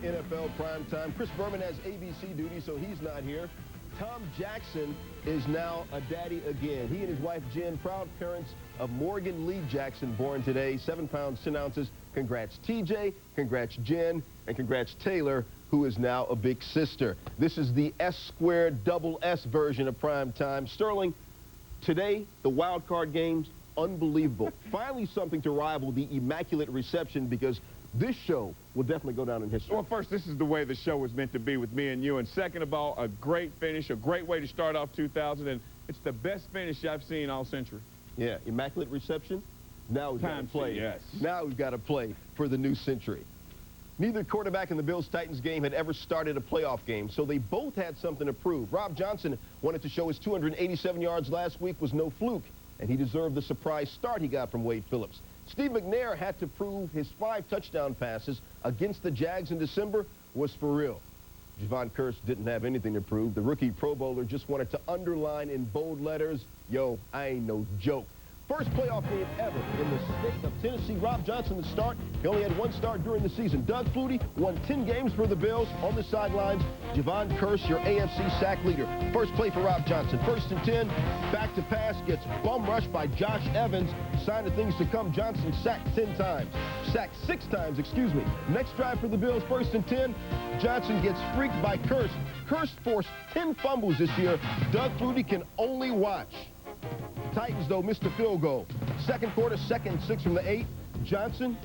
NFL Primetime. Chris Berman has ABC duty, so he's not here. Tom Jackson is now a daddy again. He and his wife, Jen, proud parents of Morgan Lee Jackson, born today, 7 pounds, 10 ounces. Congrats, TJ. Congrats, Jen. And congrats, Taylor, who is now a big sister. This is the S-squared double S version of Primetime. Sterling, today, the wild card games, unbelievable. Finally, something to rival the Immaculate Reception, because this show will definitely go down in history. Well, first, this is the way the show was meant to be with me and you. And second of all, a great finish, a great way to start off 2000. And it's the best finish I've seen all century. Yeah, Immaculate Reception. Now we've got to play. Yes. Now we've got to play for the new century. Neither quarterback in the Bills-Titans game had ever started a playoff game, so they both had something to prove. Rob Johnson wanted to show his 287 yards last week was no fluke, and he deserved the surprise start he got from Wade Phillips. Steve McNair had to prove his 5 touchdown passes against the Jags in December was for real. Javon Curse didn't have anything to prove. The rookie Pro Bowler just wanted to underline in bold letters, yo, I ain't no joke. First playoff game ever in the state of Tennessee. Rob Johnson to start. He only had 1 start during the season. Doug Flutie won 10 games for the Bills on the sidelines. Javon Curse, your AFC sack leader. First play for Rob Johnson. 1st and 10. Back to pass. Gets bum rushed by Josh Evans. Sign of things to come. Johnson sacked 10 times. Sacked 6 times, excuse me. Next drive for the Bills. 1st and 10. Johnson gets freaked by Curse. Curse forced 10 fumbles this year. Doug Flutie can only watch. Titans, though, missed a field goal. Second quarter, 2nd and 6 from the 8. Johnson,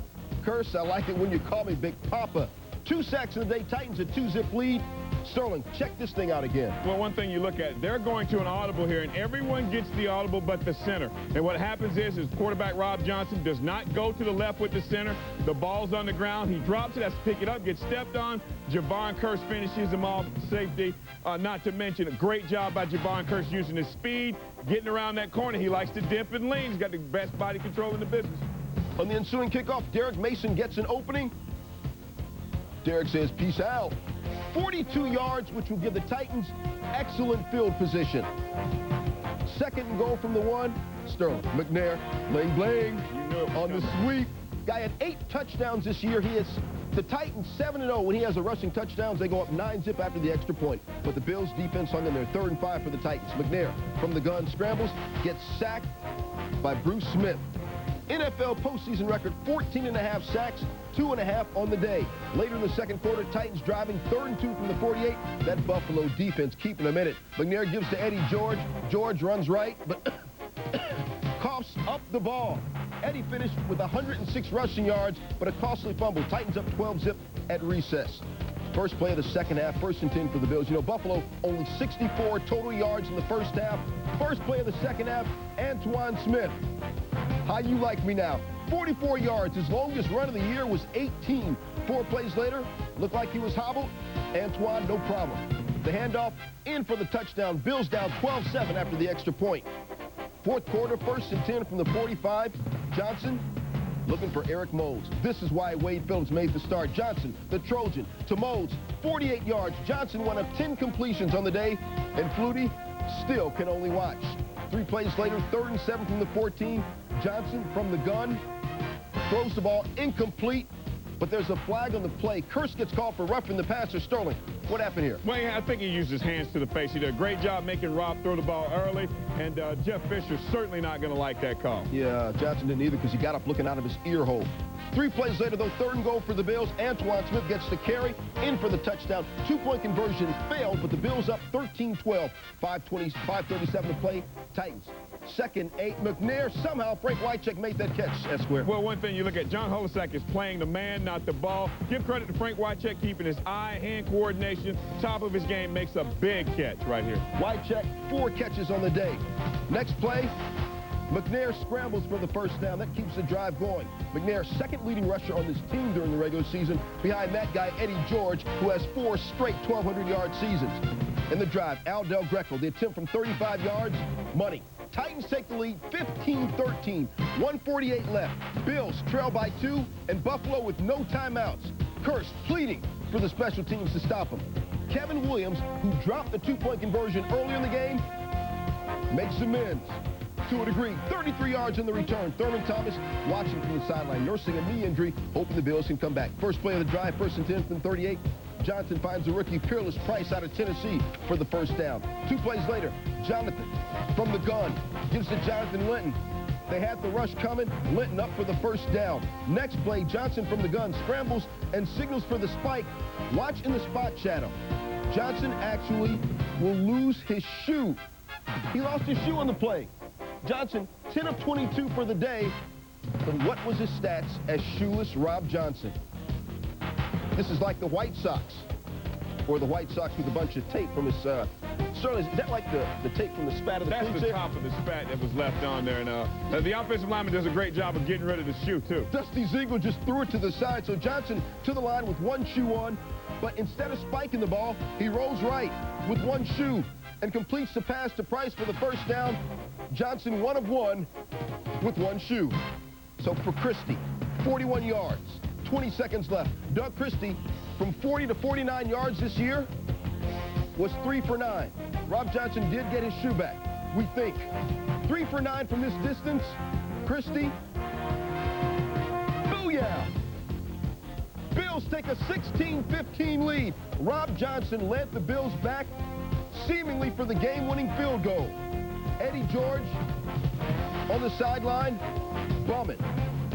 Curse, I like it when you call me Big Papa. 2 sacks in the day. Titans a 2-zip lead. Sterling, check this thing out again. Well, one thing you look at, they're going to an audible here, and everyone gets the audible but the center. And what happens is quarterback Rob Johnson does not go to the left with the center. The ball's on the ground. He drops it, has to pick it up, gets stepped on. Javon Curse finishes him off, safety. Not to mention, a great job by Javon Curse using his speed, getting around that corner. He likes to dip and lean. He's got the best body control in the business. On the ensuing kickoff, Derek Mason gets an opening. Derek says, peace out. 42 yards, which will give the Titans excellent field position. 2nd and goal from the 1. Sterling, McNair, bling bling on the sweep. Guy had 8 touchdowns this year. He is the Titans 7-0. When he has a rushing touchdowns, they go up 9-zip after the extra point. But the Bills defense hung in there. 3rd and 5 for the Titans. McNair from the gun scrambles, gets sacked by Bruce Smith. NFL postseason record, 14.5 sacks, 2.5 on the day. Later in the second quarter, Titans driving 3rd and 2 from the 48. That Buffalo defense keeping them in it. McNair gives to Eddie George. George runs right, but coughs up the ball. Eddie finished with 106 rushing yards, but a costly fumble. Titans up 12-zip at recess. First play of the second half, 1st and 10 for the Bills. You know, Buffalo only 64 total yards in the first half. First play of the second half, Antoine Smith. How you like me now? 44 yards. His longest run of the year was 18. 4 plays later, looked like he was hobbled. Antoine, no problem. The handoff in for the touchdown. Bills down 12-7 after the extra point. 4th quarter, 1st and 10 from the 45. Johnson looking for Eric Moulds. This is why Wade Phillips made the start. Johnson, the Trojan, to Moulds, 48 yards. Johnson, one of 10 completions on the day, and Flutie still can only watch. 3 plays later, 3rd and 7 from the 14. Johnson from the gun throws the ball incomplete, but there's a flag on the play. Curse gets called for roughing the passer. Sterling, what happened here? Well, I think he used his hands to the face. He did a great job making Rob throw the ball early, and Jeff Fisher's certainly not going to like that call. Yeah, Johnson didn't either because he got up looking out of his ear hole. 3 plays later, though, 3rd and goal for the Bills. Antoine Smith gets the carry, in for the touchdown. 2-point conversion failed, but the Bills up 13-12. 5:37 to play. Titans. 2nd, 8. McNair, somehow Frank Wycheck made that catch, S-square. Well, one thing you look at, John Holosack is playing the man, not the ball. Give credit to Frank Wycheck keeping his eye-hand coordination. Top of his game, makes a big catch right here. Wycheck, 4 catches on the day. Next play, McNair scrambles for the 1st down. That keeps the drive going. McNair, 2nd leading rusher on this team during the regular season, behind that guy, Eddie George, who has 4 straight 1,200-yard seasons. In the drive, Al Del Greco, the attempt from 35 yards, money. Titans take the lead 15-13, 1:48 left. Bills trail by 2, and Buffalo with no timeouts. Curse pleading for the special teams to stop him. Kevin Williams, who dropped the 2-point conversion earlier in the game, makes amends. to a degree. 33 yards in the return. Thurman Thomas watching from the sideline, nursing a knee injury, hoping the Bills can come back. First play of the drive, 1st and 10 from 38. Johnson finds the rookie Peerless Price out of Tennessee for the first down. 2 plays later, Jonathan from the gun gives to Jonathan Linton. They had the rush coming. Linton up for the first down. Next play, Johnson from the gun scrambles and signals for the spike. Watch in the spot shadow. Johnson actually will lose his shoe. He lost his shoe on the play. Johnson, 10 of 22 for the day. But what was his stats as shoeless Rob Johnson? This is like the White Sox, or the White Sox with a bunch of tape from his, Sterling, is that like the tape from the spat of the cleats? That's the top of the spat that was left on there. And the offensive lineman does a great job of getting rid of the shoe, too. Dusty Ziegler just threw it to the side, so Johnson to the line with one shoe on, but instead of spiking the ball, he rolls right with one shoe and completes the pass to Price for the first down. Johnson 1 of 1 with one shoe. So for Christie, 41 yards, 20 seconds left. Doug Christie, from 40 to 49 yards this year, was 3 for 9. Rob Johnson did get his shoe back, we think. 3 for 9 from this distance. Christie, booyah! Bills take a 16-15 lead. Rob Johnson led the Bills back, seemingly for the game-winning field goal. Eddie George on the sideline, bumming.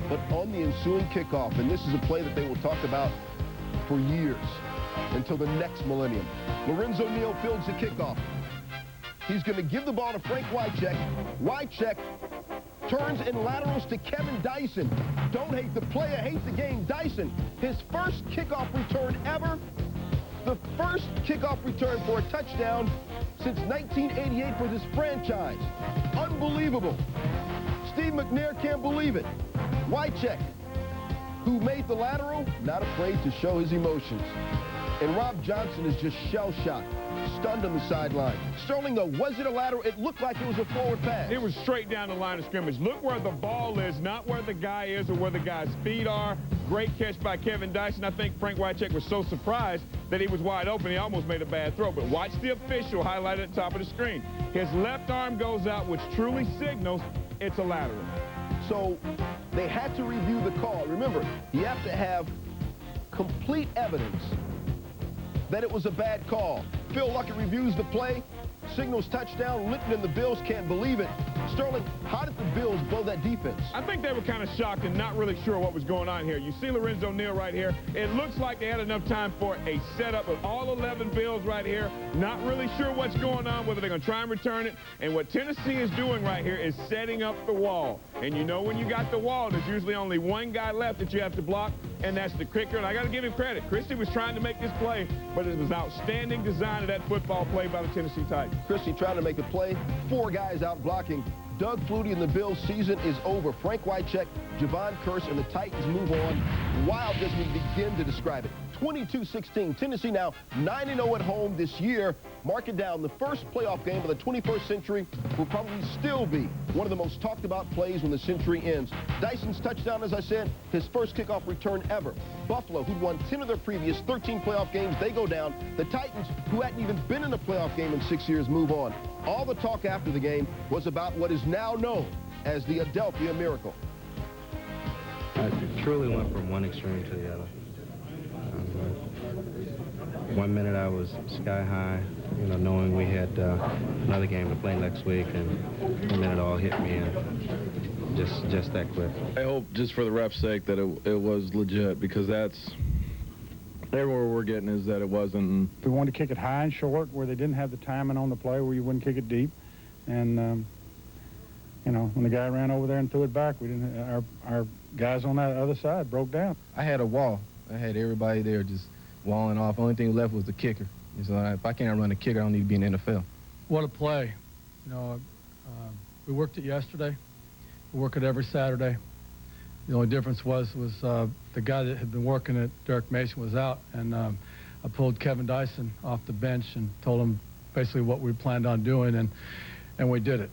But on the ensuing kickoff, and this is a play that they will talk about for years, until the next millennium. Lorenzo Neal fields the kickoff. He's going to give the ball to Frank Wycheck. Wycheck turns and laterals to Kevin Dyson. Don't hate the player, hate the game. Dyson, his first kickoff return ever. The first kickoff return for a touchdown since 1988 for this franchise. Unbelievable. Steve McNair can't believe it. Wycheck, who made the lateral, not afraid to show his emotions. And Rob Johnson is just shell-shocked, stunned on the sideline. Sterling, though, was it a lateral? It looked like it was a forward pass. It was straight down the line of scrimmage. Look where the ball is, not where the guy is or where the guy's feet are. Great catch by Kevin Dyson. I think Frank Wycheck was so surprised that he was wide open, he almost made a bad throw. But watch the official highlighted at the top of the screen. His left arm goes out, which truly signals it's a lateral. So they had to review the call. Remember, you have to have complete evidence that it was a bad call. Phil Luckett reviews the play, signals touchdown. Linton and the Bills can't believe it. Sterling, how did the Bills blow that defense? I think they were kind of shocked and not really sure what was going on here. You see Lorenzo Neal right here. It looks like they had enough time for a setup with all 11 Bills right here. Not really sure what's going on, whether they're going to try and return it. And what Tennessee is doing right here is setting up the wall. And you know when you got the wall, there's usually only one guy left that you have to block, and that's the kicker. And I got to give him credit. Christie was trying to make this play, but it was outstanding design of that football play by the Tennessee Titans. Christie trying to make a play. 4 guys out blocking. Doug Flutie and the Bills' season is over. Frank Wycheck, Javon Curse, and the Titans move on. Wild as we begin to describe it. 22-16. Tennessee now 9-0 at home this year. Mark it down. The first playoff game of the 21st century will probably still be one of the most talked about plays when the century ends. Dyson's touchdown, as I said, his first kickoff return ever. Buffalo, who'd won 10 of their previous 13 playoff games, they go down. The Titans, who hadn't even been in a playoff game in 6 years, move on. All the talk after the game was about what is now known as the Adelphia Miracle. I truly went from one extreme to the other. 1 minute I was sky high, you know, knowing we had another game to play next week, and 1 minute all hit me, and just that quick. I hope, just for the ref's sake, that it was legit, because that's everywhere we're getting is that it wasn't. We wanted to kick it high and short where they didn't have the timing on the play where you wouldn't kick it deep, and you know, when the guy ran over there and threw it back, we didn't. Our guys on that other side broke down. I had a wall. I had everybody there just walling off. Only thing left was the kicker. So if I can't run the kicker, I don't need to be in the NFL. What a play. You know, we worked it yesterday. We work it every Saturday. The only difference was the guy that had been working it, Derek Mason, was out, and I pulled Kevin Dyson off the bench and told him basically what we planned on doing, and we did it.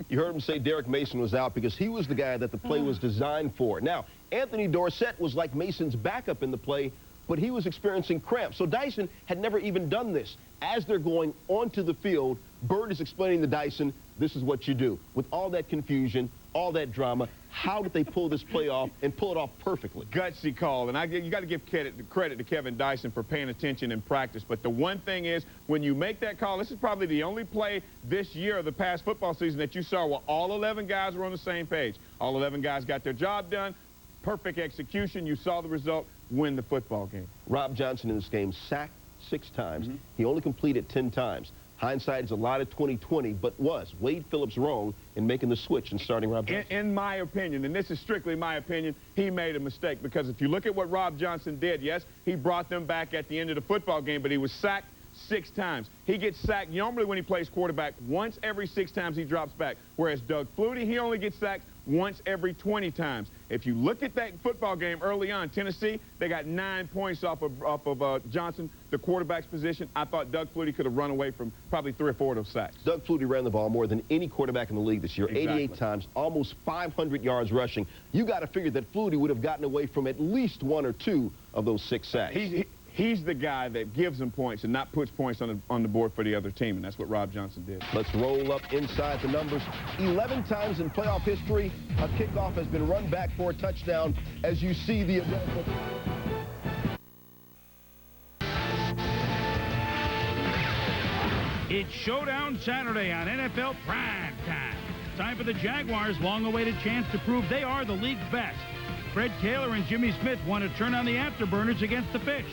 You heard him say Derek Mason was out because he was the guy that the play was designed for. Now, Anthony Dorsett was like Mason's backup in the play, but he was experiencing cramps. So Dyson had never even done this. As they're going onto the field, Bird is explaining to Dyson, this is what you do. With all that confusion, all that drama, how did they pull this play off and pull it off perfectly? Gutsy call, and you got to give credit to Kevin Dyson for paying attention in practice. But the one thing is, when you make that call, this is probably the only play this year of the past football season that you saw where all 11 guys were on the same page. All 11 guys got their job done. Perfect execution. You saw the result. Win the football game. Rob Johnson in this game sacked 6 times. He only completed 10 times. Hindsight is a lot of 20/20, but was Wade Phillips wrong in making the switch and starting Rob Johnson? In my opinion, and this is strictly my opinion, he made a mistake, because if you look at what Rob Johnson did, yes, he brought them back at the end of the football game, but he was sacked 6 times. He gets sacked normally when he plays quarterback once every 6 times he drops back, whereas Doug Flutie, he only gets sacked once every 20 times. If you look at that football game early on, Tennessee, they got 9 points off of Johnson, the quarterback's position. I thought Doug Flutie could have run away from probably 3 or 4 of those sacks. Doug Flutie ran the ball more than any quarterback in the league this year, Exactly. 88 times, almost 500 yards rushing. You got to figure that Flutie would have gotten away from at least 1 or 2 of those 6 sacks. He's the guy that gives them points and not puts points on the board for the other team, and that's what Rob Johnson did. Let's roll up inside the numbers. 11 times in playoff history, a kickoff has been run back for a touchdown, as you see the event. It's Showdown Saturday on NFL Primetime. Time for the Jaguars' long-awaited chance to prove they are the league's best. Fred Taylor and Jimmy Smith want to turn on the afterburners against the Fish.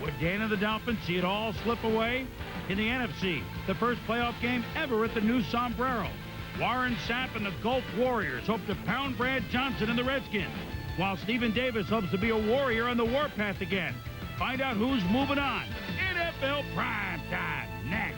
Would Dan and the Dolphins see it all slip away? In the NFC, the first playoff game ever at the new Sombrero. Warren Sapp and the Gulf Warriors hope to pound Brad Johnson and the Redskins, while Stephen Davis hopes to be a warrior on the warpath again. Find out who's moving on. NFL Primetime next.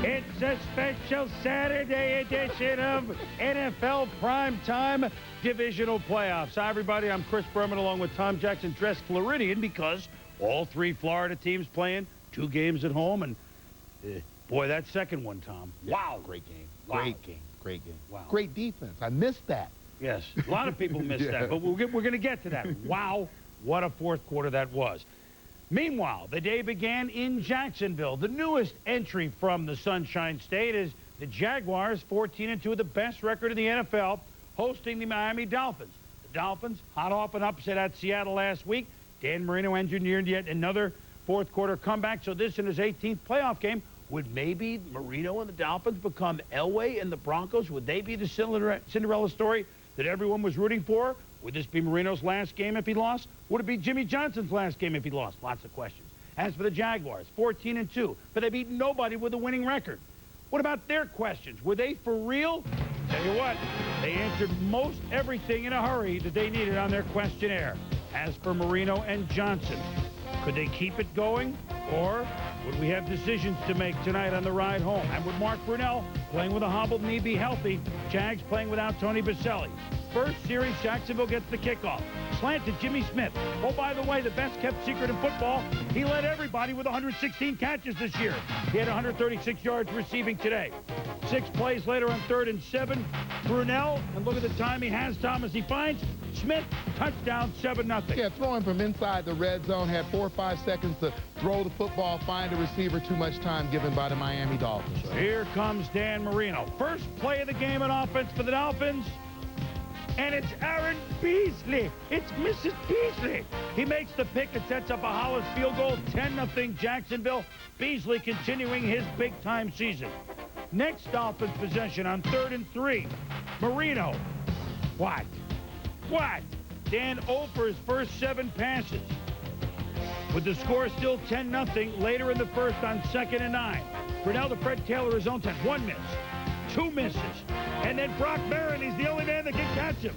It's a special Saturday edition of NFL Primetime Divisional Playoffs. Hi, everybody. I'm Chris Berman along with Tom Jackson, dressed Floridian because all 3 Florida teams playing 2 games at home. And, boy, that second one, Tom. Wow. Great game. Wow. Great game. Great game. Wow. Great defense. I missed that. Yes, a lot of people missed that, but we're going to get to that. Wow, what a fourth quarter that was. Meanwhile, the day began in Jacksonville. The newest entry from the Sunshine State is the Jaguars, 14-2 with the best record in the NFL, hosting the Miami Dolphins. The Dolphins, hot off an upset at Seattle last week. Dan Marino engineered yet another fourth quarter comeback, so this in his 18th playoff game. Would maybe Marino and the Dolphins become Elway and the Broncos? Would they be the Cinderella story that everyone was rooting for? Would this be Marino's last game if he lost? Would it be Jimmy Johnson's last game if he lost? Lots of questions. As for the Jaguars, 14-2, but they've beaten nobody with a winning record. What about their questions? Were they for real? Tell you what, they answered most everything in a hurry that they needed on their questionnaire. As for Marino and Johnson, could they keep it going? Or would we have decisions to make tonight on the ride home? And would Mark Brunell, playing with a hobbled knee, be healthy? Jags playing without Tony Baselli. First series, Jacksonville gets the kickoff. Slant to Jimmy Smith. Oh, by the way, the best-kept secret in football, he led everybody with 116 catches this year. He had 136 yards receiving today. 6 plays later on 3rd and 7. Brunell, and look at the time he has, Thomas. He finds Smith, touchdown, 7-0. Yeah, throwing from inside the red zone, had 4 or 5 seconds to throw the football, find a receiver, too much time given by the Miami Dolphins. Here comes Dan Marino. First play of the game on offense for the Dolphins. And it's Aaron Beasley. It's Mrs. Beasley. He makes the pick and sets up a Hollis field goal, 10-0 Jacksonville. Beasley continuing his big-time season. Next Dolphins possession on 3rd and 3. Marino. What? Dan 0 for his first 7 passes. With the score still 10-0 later in the first on 2nd and 9. Brunell to Fred Taylor, his own 10. 1 miss. 2 misses. And then Brock Barron, he's the only man that can catch him.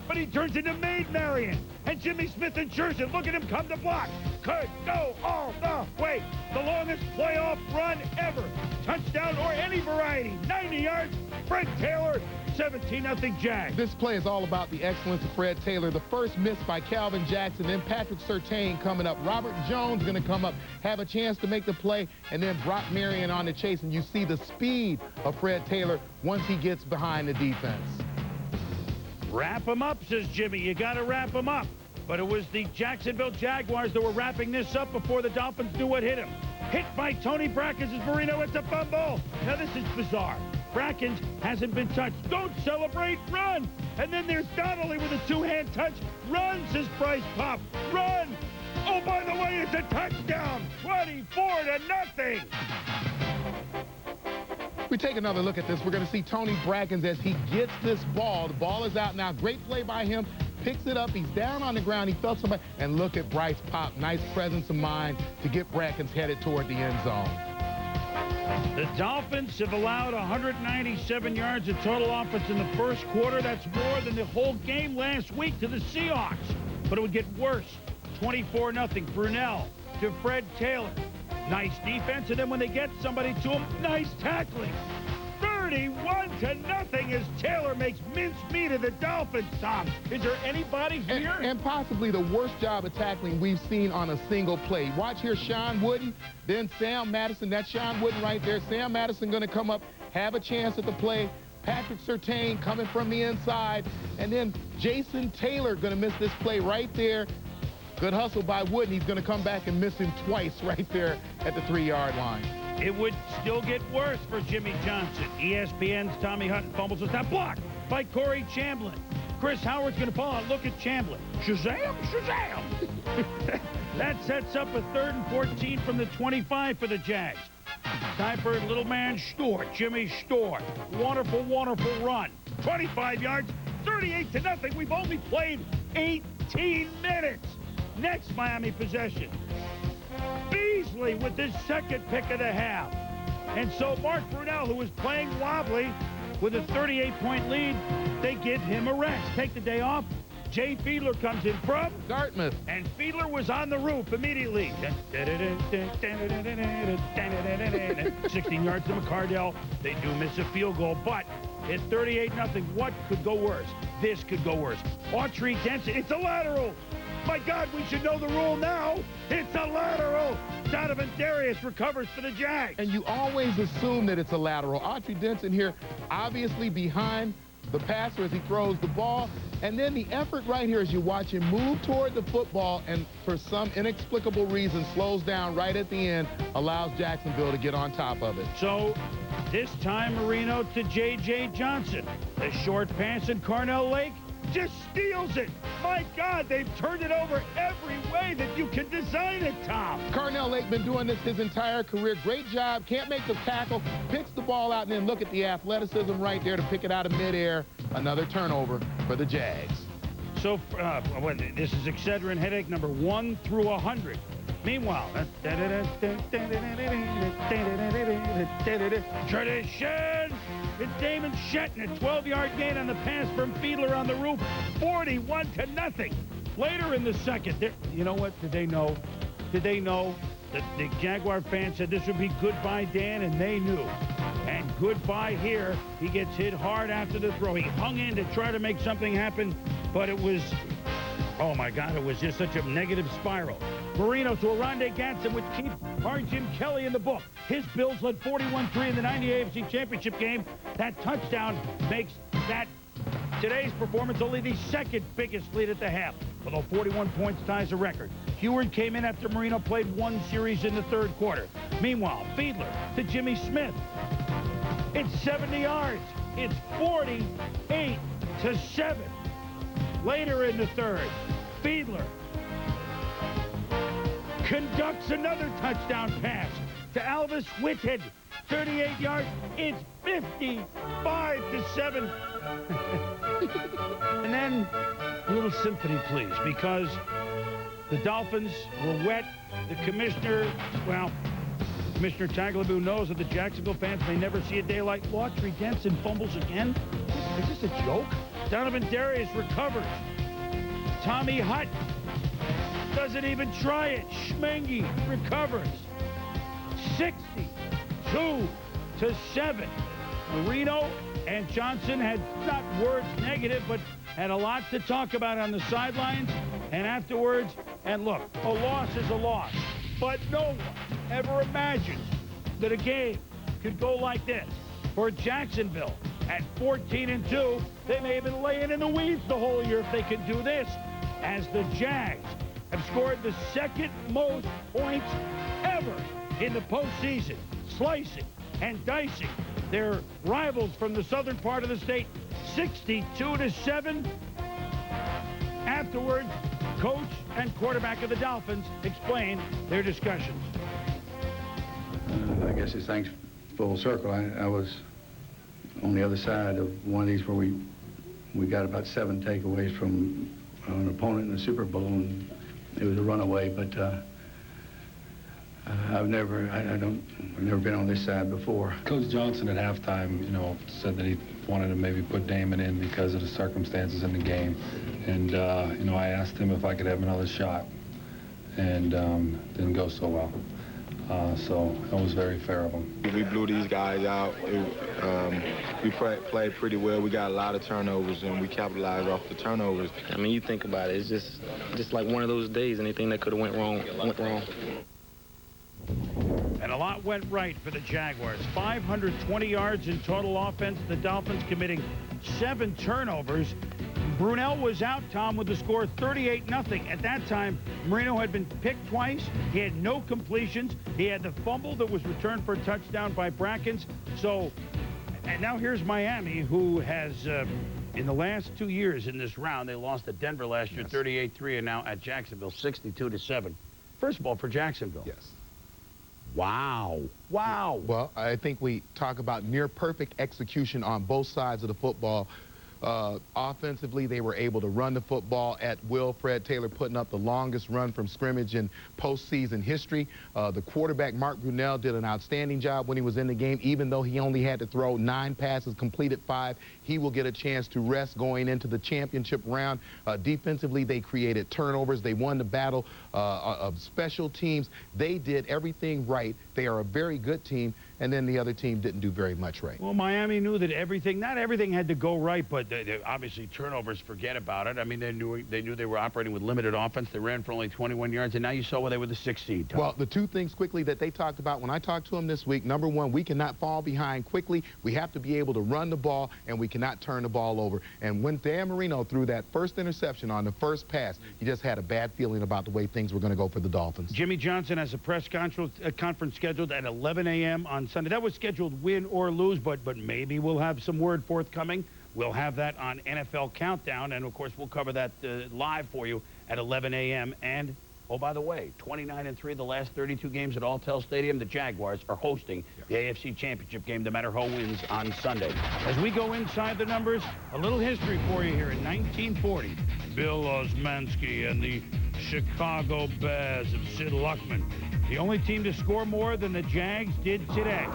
but he turns into Maid Marian. And Jimmy Smith ensures it. Look at him come to block. Could go all the way. The longest playoff run ever. Touchdown or any variety. 90 yards. Fred Taylor, 17-0 Jags. This play is all about the excellence of Fred Taylor. The first miss by Calvin Jackson, then Patrick Surtain coming up. Robert Jones going to come up, have a chance to make the play, and then Brock Marion on the chase. And you see the speed of Fred Taylor once he gets behind the defense. Wrap him up, says Jimmy. You got to wrap him up. But it was the Jacksonville Jaguars that were wrapping this up before the Dolphins knew what hit him. Hit by Tony Brackens as Marino. It's a fumble. Now this is bizarre. Brackens hasn't been touched. Don't celebrate, run! And then there's Donnelly with a two-hand touch. Run, says Bryce Pop. Run! Oh, by the way, it's a touchdown. 24-0. We take another look at this. We're going to see Tony Brackens as he gets this ball. The ball is out now. Great play by him. Picks it up. He's down on the ground. He felt somebody. And look at Bryce Pop. Nice presence of mind to get Brackens headed toward the end zone. The Dolphins have allowed 197 yards of total offense in the first quarter. That's more than the whole game last week to the Seahawks. But it would get worse. 24-0. Brunell to Fred Taylor. Nice defense, and then when they get somebody to him, nice tackling. 31-0 as Taylor makes mincemeat of the Dolphins, Tom. Is there anybody here? And possibly the worst job of tackling we've seen on a single play. Watch here, Sean Wooden, then Sam Madison. That's Sean Wooden right there. Sam Madison going to come up, have a chance at the play. Patrick Surtain coming from the inside. And then Jason Taylor going to miss this play right there. Good hustle by Wooden. He's going to come back and miss him twice right there at the 3-yard line. It would still get worse for Jimmy Johnson. ESPN's Tommy Hutton fumbles. It's not blocked by Corey Chamblin. Chris Howard's going to fall out. Look at Chamblin. Shazam, Shazam. That sets up a 3rd and 14 from the 25 for the Jags. Time for little man Stewart, Jimmy Stewart. Wonderful, wonderful run. 25 yards, 38-0. We've only played 18 minutes. Next Miami possession. Beasley with his second pick of the half. And so Mark Brunell, who was playing wobbly with a 38-point lead, they give him a rest. Take the day off. Jay Fiedler comes in from Dartmouth. And Fiedler was on the roof immediately. 16 yards to McCardell. They do miss a field goal, but at 38-0, what could go worse? This could go worse. Autry Denson, it's a lateral. My God, we should know the rule now. It's a lateral. Donovan Darius recovers for the Jags. And you always assume that it's a lateral. Autry Denson here obviously behind the passer as he throws the ball. And then the effort right here as you watch him move toward the football and for some inexplicable reason slows down right at the end, allows Jacksonville to get on top of it. So this time Marino to J.J. Johnson. The short pass in Carnell Lake just steals it. My God, they've turned it over every way that you can design it, Tom. Carnell Lake been doing this his entire career. Great job. Can't make the tackle. Picks the ball out, and then look at the athleticism right there to pick it out of midair. Another turnover for the Jags. So this is Excedrin headache number 1 through 100. Meanwhile, tradition. It's Damon Shetton, a 12-yard gain on the pass from Fiedler on the roof, 41-0. Later in the second, you know what? Did they know? Did they know that the Jaguar fans said this would be goodbye, Dan, and they knew. And goodbye here. He gets hit hard after the throw. He hung in to try to make something happen, but it was, oh my God, it was just such a negative spiral. Marino to Aronde Gatson, which keeps our Jim Kelly in the book. His Bills led 41-3 in the 90 AFC Championship game. That touchdown makes that today's performance only the second biggest lead at the half, although 41 points ties a record. Heward came in after Marino played one series in the third quarter. Meanwhile, Fiedler to Jimmy Smith. It's 70 yards. It's 48-7. Later in the third, Fiedler conducts another touchdown pass to Alvis Whitted. 38 yards. It's 55-7. And then a little symphony, please, because the Dolphins were wet. The commissioner, well, Commissioner Tagliabue knows that the Jacksonville fans may never see a day like Autry Denson fumbles again. Is this a joke? Donovan Darius recovers. Tommy Hutt doesn't even try it. Schmengi recovers. 62-7. Marino and Johnson had not words negative, but had a lot to talk about on the sidelines and afterwards. And look, a loss is a loss. But no one ever imagined that a game could go like this. For Jacksonville, at 14-2, they may have been laying in the weeds the whole year if they could do this, as the Jags have scored the second most points ever in the postseason, slicing and dicing their rivals from the southern part of the state, 62-7. Afterwards, coach and quarterback of the Dolphins explained their discussions. I guess it's thanks full circle. I was on the other side of one of these where we got about 7 takeaways from an opponent in the Super Bowl, and it was a runaway. But I've never been on this side before. Coach Johnson at halftime, you know, said that he wanted to maybe put Damon in because of the circumstances in the game, and you know, I asked him if I could have another shot, and didn't go so well. So that was very fair of him. We blew these guys out. We played pretty well. We got a lot of turnovers, and we capitalized off the turnovers. I mean, you think about it, it's just like one of those days. Anything that could have went wrong, went wrong. And a lot went right for the Jaguars. 520 yards in total offense. The Dolphins committing 7 turnovers. Brunell was out, Tom, with the score 38-0. At that time, Marino had been picked twice. He had no completions. He had the fumble that was returned for a touchdown by Brackens. So, and now here's Miami, who has, in the last 2 years in this round, they lost to Denver last year, 38-3, and now at Jacksonville, 62-7. First of all, for Jacksonville. Yes. Wow. Wow. Well, I think we talk about near perfect execution on both sides of the football. Offensively, they were able to run the football at will. Fred Taylor putting up the longest run from scrimmage in postseason history. The quarterback, Mark Brunell, did an outstanding job when he was in the game. Even though he only had to throw 9 passes, completed 5, he will get a chance to rest going into the championship round. Defensively, they created turnovers. They won the battle of special teams. They did everything right. They are a very good team. And then the other team didn't do very much right. Well, Miami knew that not everything had to go right, but obviously turnovers, forget about it. I mean, they knew they were operating with limited offense. They ran for only 21 yards, and now you saw where they were the 6th seed. Tom. Well, the 2 things quickly that they talked about when I talked to them this week, number 1, we cannot fall behind quickly. We have to be able to run the ball, and we cannot turn the ball over. And when Dan Marino threw that first interception on the first pass, he just had a bad feeling about the way things were going to go for the Dolphins. Jimmy Johnson has a press conference scheduled at 11 a.m. on Sunday. That was scheduled win or lose, but maybe we'll have some word forthcoming. We'll have that on NFL Countdown, and, of course, we'll cover that live for you at 11 a.m. And, oh, by the way, 29-3 the last 32 games at Alltel Stadium. The Jaguars are hosting the AFC Championship game, no matter who wins on Sunday. As we go inside the numbers, a little history for you here. In 1940, Bill Osmanski and the Chicago Bears of Sid Luckman, the only team to score more than the Jags did today.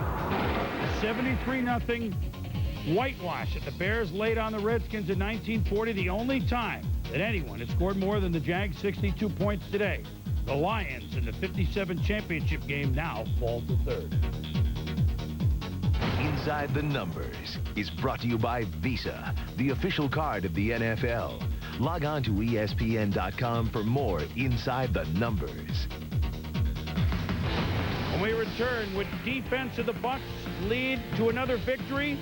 73-0 whitewash that the Bears laid on the Redskins in 1940, the only time that anyone had scored more than the Jags, 62 points today. The Lions in the 57 championship game now fall to 3rd. Inside the Numbers is brought to you by Visa, the official card of the NFL. Log on to ESPN.com for more Inside the Numbers. When we return, would defense of the Bucs lead to another victory?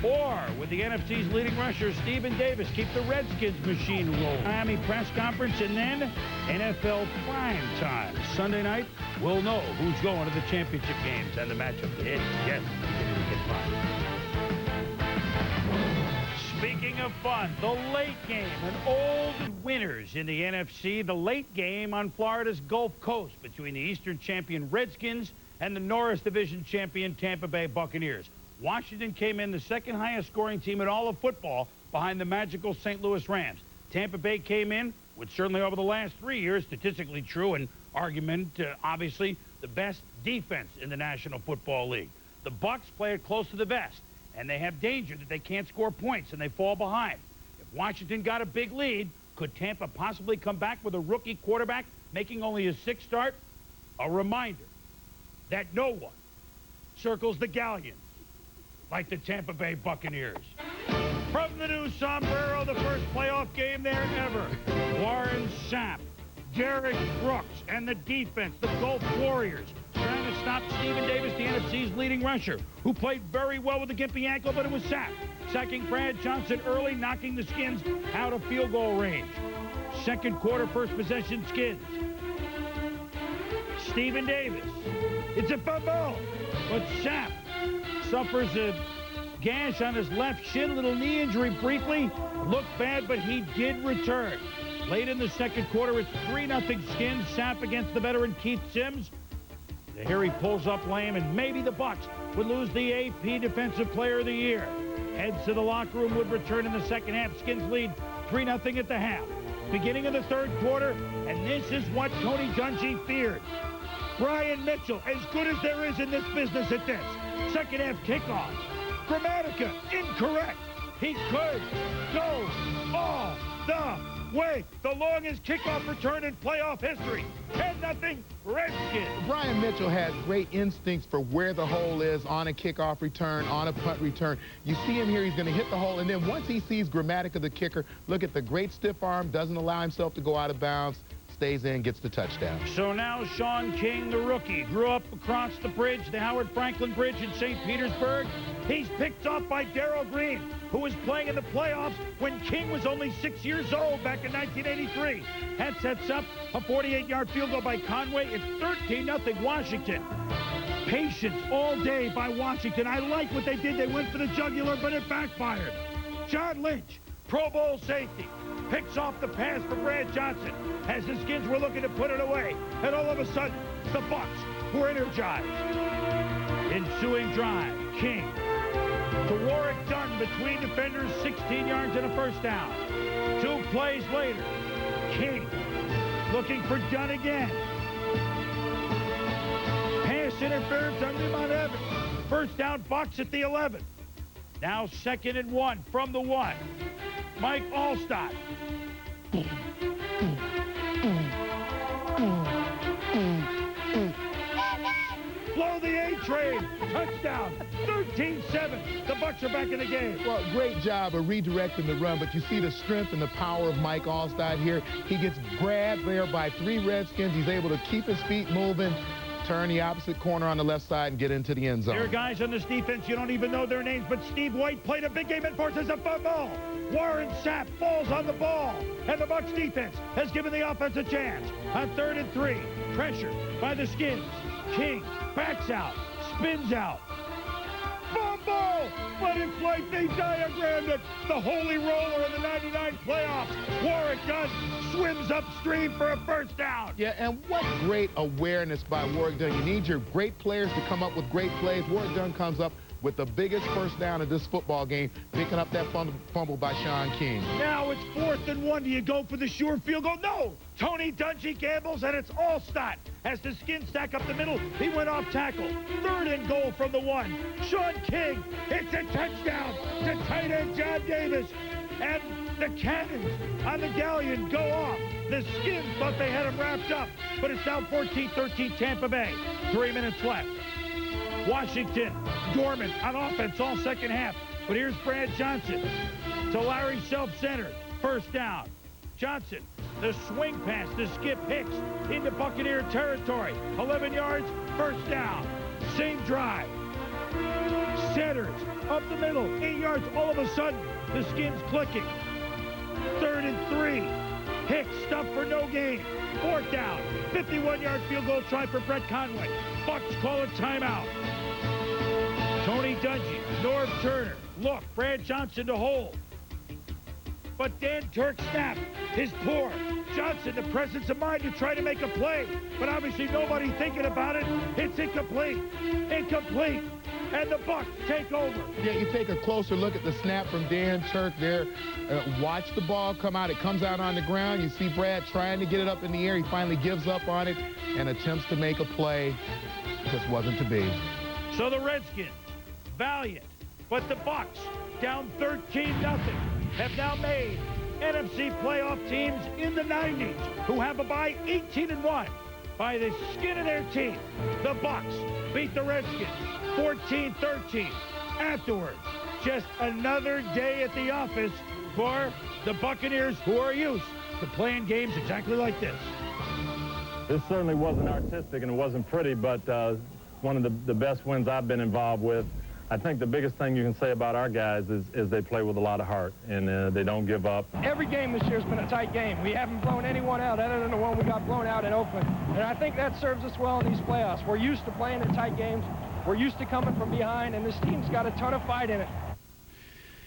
Or would the NFC's leading rusher, Stephen Davis, keep the Redskins machine rolling? Miami press conference, and then NFL Primetime. Sunday night, we'll know who's going to the championship games and the matchup. Yes, it's get fun. Speaking of fun, the late game, an old winners in the NFC. The late game on Florida's Gulf Coast between the Eastern champion Redskins and the Norris Division champion Tampa Bay Buccaneers. Washington came in the 2nd highest scoring team in all of football behind the magical St. Louis Rams. Tampa Bay came in with certainly over the last 3 years, statistically true, and argument, obviously, the best defense in the National Football League. The Bucs play it close to the vest, and they have danger that they can't score points and they fall behind. If Washington got a big lead. Could Tampa possibly come back with a rookie quarterback making only his 6th start? A reminder that no one circles the galleon like the Tampa Bay Buccaneers. From the new sombrero, the first playoff game there ever. Warren Sapp, Derek Brooks, and the defense, the Gulf Warriors, trying to stop Stephen Davis, the NFC's leading rusher, who played very well with a gimpy ankle, but it was Sapp, sacking Brad Johnson early, knocking the Skins out of field goal range. Second quarter, first possession, Skins. Stephen Davis. It's a fumble, but Sapp suffers a gash on his left shin, little knee injury briefly. Looked bad, but he did return. Late in the second quarter, it's 3-0 Skins. Sapp against the veteran Keith Sims. Here he pulls up lame, and maybe the Bucs would lose the AP Defensive Player of the Year. Heads to the locker room, would return in the second half. Skins lead 3-0 at the half. Beginning of the third quarter, and this is what Tony Dungy feared. Brian Mitchell, as good as there is in this business at this. Second half kickoff. Grammatica, incorrect. He could go all the way. The longest kickoff return in playoff history. 10-0 Redskins. Brian Mitchell has great instincts for where the hole is on a kickoff return, on a punt return. You see him here, he's going to hit the hole, and then once he sees Grammatica, the kicker, look at the great stiff arm, doesn't allow himself to go out of bounds, stays in, gets the touchdown. So now Sean King, the rookie, grew up across the bridge, the Howard Franklin Bridge in St. Petersburg. He's picked off by Darryl Green, who was playing in the playoffs when King was only 6 years old back in 1983. That sets up a 48-yard field goal by Conway. It's 13-0 Washington. Patience all day by Washington. I like what they did. They went for the jugular, but it backfired. John Lynch, Pro Bowl safety, picks off the pass for Brad Johnson as the Skins were looking to put it away. And all of a sudden, the Bucs were energized. Ensuing drive, King to Warwick Dunn between defenders, 16 yards and a first down. 2 plays later, King looking for Dunn again. Pass interference on Nimon Evans. First down, Bucs at the 11. Now 2nd and 1 from the 1. Mike Allstott. Blow the A-train. Touchdown. 13-7. The Bucs are back in the game. Well, great job of redirecting the run, but you see the strength and the power of Mike Allstott here. He gets grabbed there by 3 Redskins. He's able to keep his feet moving, turn the opposite corner on the left side, and get into the end zone. There are guys on this defense, you don't even know their names, but Steve White played a big game and forces a fumble. Warren Sapp falls on the ball, and the Bucs defense has given the offense a chance. On 3rd and 3, pressure by the Skins. King backs out, spins out. Fumble! But it's like they diagrammed it. The holy roller in the 99 playoffs. Warwick Dunn swims upstream for a first down. Yeah, and what great awareness by Warwick Dunn. You need your great players to come up with great plays. Warwick Dunn comes up with the biggest first down of this football game, picking up that fumble by Sean King. Now it's 4th and 1. Do you go for the sure field goal? No! Tony Dungy gambles, and it's Allstott. As the Skins stack up the middle, he went off tackle. 3rd and goal from the 1. Sean King, it's a touchdown to tight end John Davis. And the cannons on the galleon go off. The Skins thought they had him wrapped up, but it's now 14-13 Tampa Bay. 3 minutes left. Washington dormant on offense all second half. But here's Brad Johnson to Larry self-centered. First down. Johnson, the swing pass to Skip Hicks into Buccaneer territory. 11 yards, first down. Same drive. Centers up the middle, 8 yards. All of a sudden, the Skins clicking. 3rd and 3. Hicks stuffed for no gain. 4th down. 51-yard field goal try for Brett Conway. Bucs call a timeout. Tony Dungy, Norv Turner. Look, Brad Johnson to hold. But Dan Turk snapped. His poor. Johnson, the presence of mind to try to make a play. But obviously nobody thinking about it. It's incomplete. Incomplete. And the Bucs take over. Yeah, you take a closer look at the snap from Dan Turk there. Watch the ball come out. It comes out on the ground. You see Brad trying to get it up in the air. He finally gives up on it and attempts to make a play. Just wasn't to be. So the Redskins, valiant, but the Bucs down 13-0. have now made NFC playoff teams in the 90s who have a bye 18-1 by the skin of their teeth. The Bucks beat the Redskins 14-13. Afterwards, just another day at the office for the Buccaneers, who are used to playing games exactly like this. This certainly wasn't artistic and it wasn't pretty, but one of the best wins I've been involved with. I think the biggest thing you can say about our guys is they play with a lot of heart, and they don't give up. Every game this year has been a tight game. We haven't blown anyone out other than the one we got blown out in Oakland. And I think that serves us well in these playoffs. We're used to playing in tight games. We're used to coming from behind, and this team's got a ton of fight in it.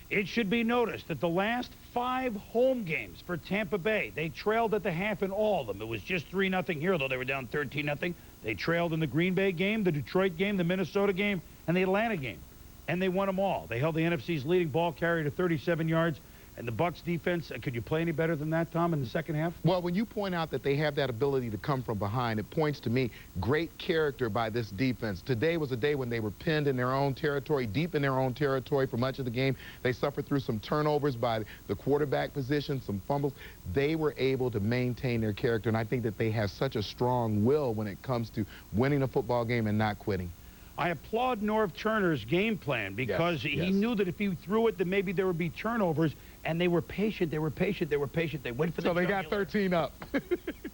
It should be noticed that the last 5 home games for Tampa Bay, they trailed at the half in all of them. It was just 3-0 here, though they were down 13-0. They trailed in the Green Bay game, the Detroit game, the Minnesota game, and the Atlanta game. And they won them all. They held the NFC's leading ball carrier to 37 yards. And the Bucs defense, could you play any better than that, Tom, in the second half? Well, when you point out that they have that ability to come from behind, it points to me great character by this defense. Today was a day when they were pinned in their own territory, deep in their own territory for much of the game. They suffered through some turnovers by the quarterback position, some fumbles. They were able to maintain their character, and I think that they have such a strong will when it comes to winning a football game and not quitting. I applaud Norv Turner's game plan because he knew that if he threw it, then maybe there would be turnovers, and they were patient, they were patient, they were patient. They went for the So they got 13 up.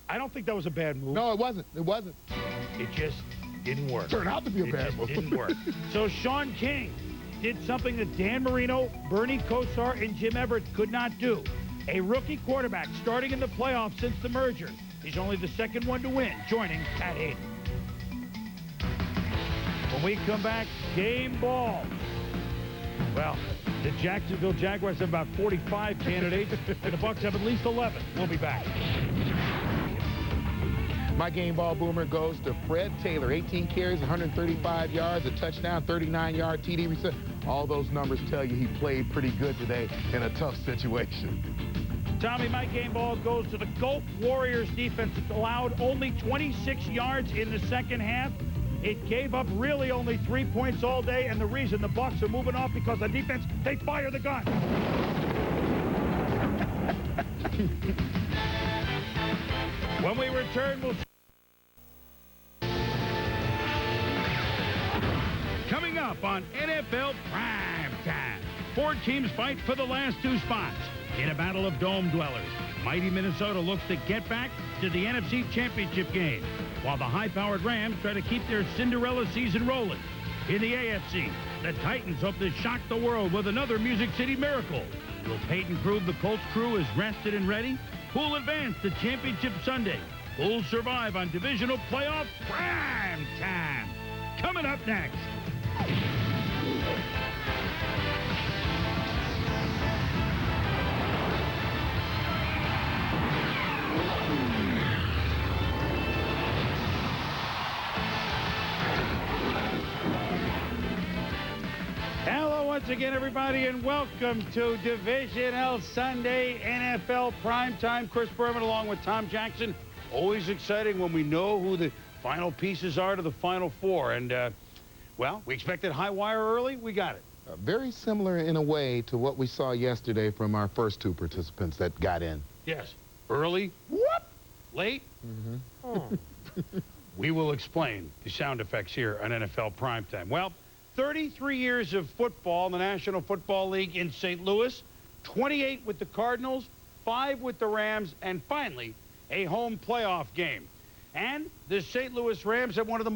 I don't think that was a bad move. No, it wasn't. It wasn't. It just didn't work. Turned out to be a bad move. It didn't work. So Sean King did something that Dan Marino, Bernie Kosar, and Jim Everett could not do. A rookie quarterback starting in the playoffs since the merger. He's only the second one to win, joining Pat Hayden. When we come back, game ball. Well, the Jacksonville Jaguars have about 45 candidates, and the Bucs have at least 11. We'll be back. My game ball boomer goes to Fred Taylor. 18 carries, 135 yards, a touchdown, 39-yard TD reset. All those numbers tell you he played pretty good today in a tough situation. Tommy, my game ball goes to the Gulf Warriors defense. It allowed only 26 yards in the second half. It gave up really only 3 points all day, and the reason the Bucs are moving off because the defense, they fire the gun. When we return, we'll... Coming up on NFL Primetime, 4 teams fight for the last 2 spots in a battle of dome dwellers. Mighty Minnesota looks to get back to the NFC Championship game, while the high-powered Rams try to keep their Cinderella season rolling. In the AFC, the Titans hope to shock the world with another Music City miracle. Will Peyton prove the Colts crew is rested and ready? Who'll advance to Championship Sunday? Who'll survive on divisional playoff prime time? Coming up next. Hello once again, everybody, and welcome to Divisional Sunday NFL Primetime. Chris Berman along with Tom Jackson. Always exciting when we know who the final pieces are to the Final Four. And, well, we expected high wire early. We got it. Very similar in a way to what we saw yesterday from our first 2 participants that got in. Yes. Early. Whoop. Late. Mm-hmm. We will explain the sound effects here on NFL Primetime. Well, 33 years of football in the National Football League in St. Louis, 28 with the Cardinals, 5 with the Rams, and finally, a home playoff game. And the St. Louis Rams have one of the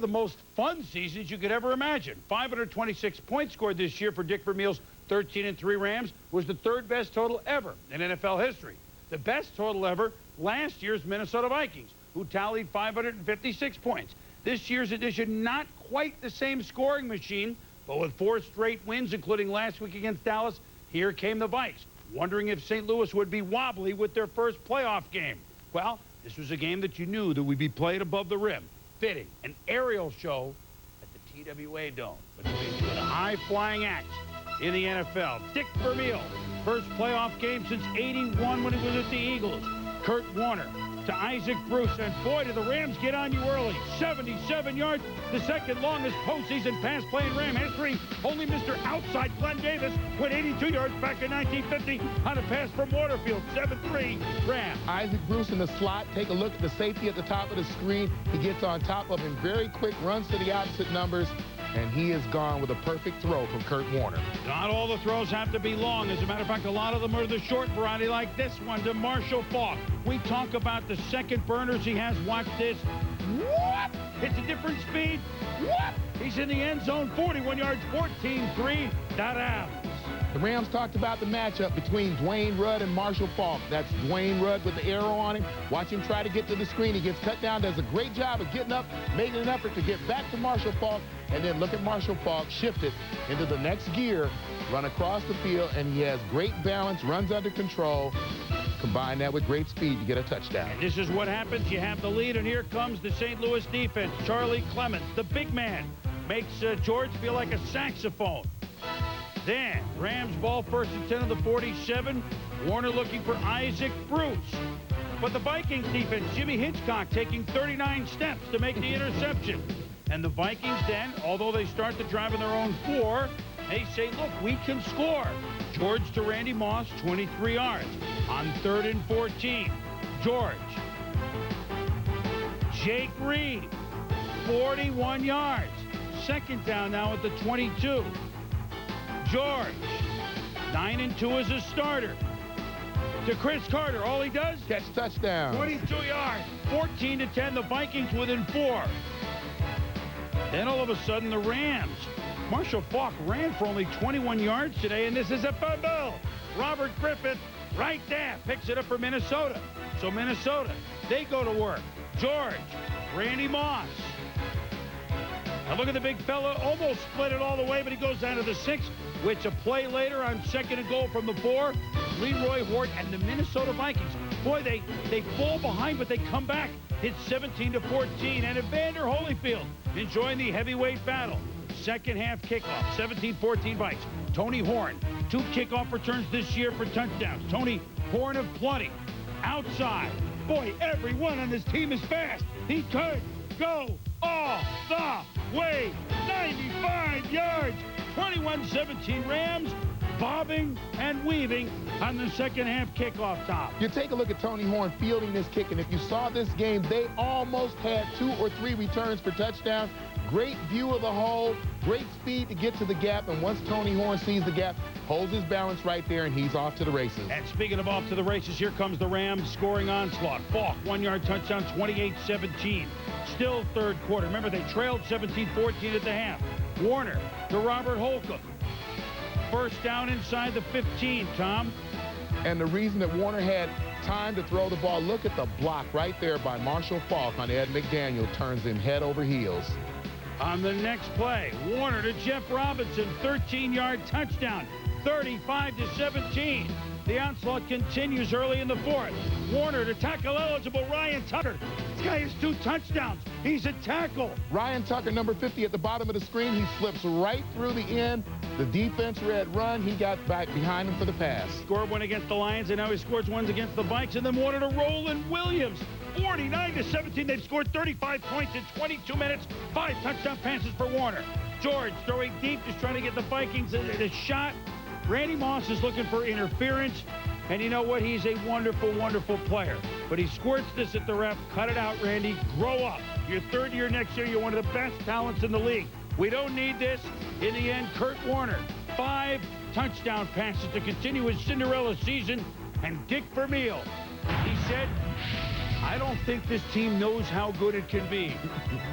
most fun seasons you could ever imagine. 526 points scored this year for Dick Vermeil's 13-3 Rams was the 3rd best total ever in NFL history. The best total ever, last year's Minnesota Vikings, who tallied 556 points. This year's edition, not quite the same scoring machine, but with 4 straight wins, including last week against Dallas, here came the Vikes, wondering if St. Louis would be wobbly with their first playoff game. Well, this was a game that you knew that would be played above the rim. Fitting, an aerial show at the TWA Dome between 2 of the high-flying acts in the NFL. Dick Vermeil, first playoff game since '81 when he was at the Eagles. Kurt Warner to Isaac Bruce, and boy, did the Rams get on you early. 77 yards, the second longest postseason pass play in Ram history. Only Mr. Outside Glenn Davis went 82 yards back in 1950 on a pass from Waterfield. 7-3 Ram. Isaac Bruce in the slot. Take a look at the safety at the top of the screen. He gets on top of him very quick, runs to the opposite numbers, and he is gone with a perfect throw from Kurt Warner. Not all the throws have to be long. As a matter of fact, a lot of them are the short variety, like this one to Marshall Faulk. We talk about the second burners he has. Watch this. What? It's a different speed. What? He's in the end zone, 41 yards, 14-3. Adams. The Rams talked about the matchup between Dwayne Rudd and Marshall Faulk. That's Dwayne Rudd with the arrow on him. Watch him try to get to the screen. He gets cut down, does a great job of getting up, making an effort to get back to Marshall Faulk, and then look at Marshall Faulk shift it into the next gear, run across the field, and he has great balance, runs under control. Combine that with great speed to get a touchdown. And this is what happens. You have the lead, and here comes the St. Louis defense. Charlie Clements, the big man, makes George feel like a saxophone. Then, Rams ball first and 10 of the 47. Warner looking for Isaac Bruce. But the Vikings defense, Jimmy Hitchcock taking 39 steps to make the interception. And the Vikings then, although they start the drive on their own 4, they say, look, we can score. George to Randy Moss, 23 yards. On 3rd and 14, George. Jake Reed, 41 yards. Second down now at the 22. George, 9 and 2 as a starter. To Chris Carter, all he does? Catch touchdown. 22 yards, 14-10, the Vikings within 4. Then all of a sudden, the Rams. Marshall Faulk ran for only 21 yards today, and this is a fumble. Robert Griffith, right there, picks it up for Minnesota. So Minnesota, they go to work. George, Randy Moss. Now look at the big fella, almost split it all the way, but he goes down to the 6, which a play later on 2nd and goal from the 4. Leroy Hort and the Minnesota Vikings. Boy, they fall behind, but they come back. It's 17-14, and Evander Holyfield enjoying the heavyweight battle. Second half kickoff, 17-14 Vikes. Tony Horn, 2 kickoff returns this year for touchdowns. Tony Horn of plenty. Outside. Boy, everyone on this team is fast. He could go all the way. 95 yards. 21-17 Rams, bobbing and weaving on the second half kickoff, Tom. You take a look at Tony Horn fielding this kick, and if you saw this game, they almost had 2 or 3 returns for touchdown. Great view of the hole, great speed to get to the gap, and once Tony Horn sees the gap, holds his balance right there, and he's off to the races. And speaking of off to the races, here comes the Rams scoring onslaught. Faulk, 1-yard touchdown, 28-17. Still third quarter. Remember, they trailed 17-14 at the half. Warner to Robert Holcomb. First down inside the 15, Tom. And the reason that Warner had time to throw the ball, look at the block right there by Marshall Faulk on Ed McDaniel, turns him head over heels. On the next play, Warner to Jeff Robinson, 13-yard touchdown, 35-17. The onslaught continues early in the 4th. Warner to tackle-eligible Ryan Tucker. This guy has 2 touchdowns. He's a tackle. Ryan Tucker, number 50 at the bottom of the screen. He slips right through the end. The defense read run. He got back behind him for the pass. Scored one against the Lions, and now he scores ones against the Vikes. And then Warner to Roland Williams, 49-17. They've scored 35 points in 22 minutes. 5 touchdown passes for Warner. George throwing deep, just trying to get the Vikings a shot. Randy Moss is looking for interference, and you know what? He's a wonderful, wonderful player. But he squirts this at the ref. Cut it out, Randy. Grow up. Your 3rd year next year, you're one of the best talents in the league. We don't need this. In the end, Kurt Warner, 5 touchdown passes to continue his Cinderella season. And Dick Vermeil, he said, I don't think this team knows how good it can be.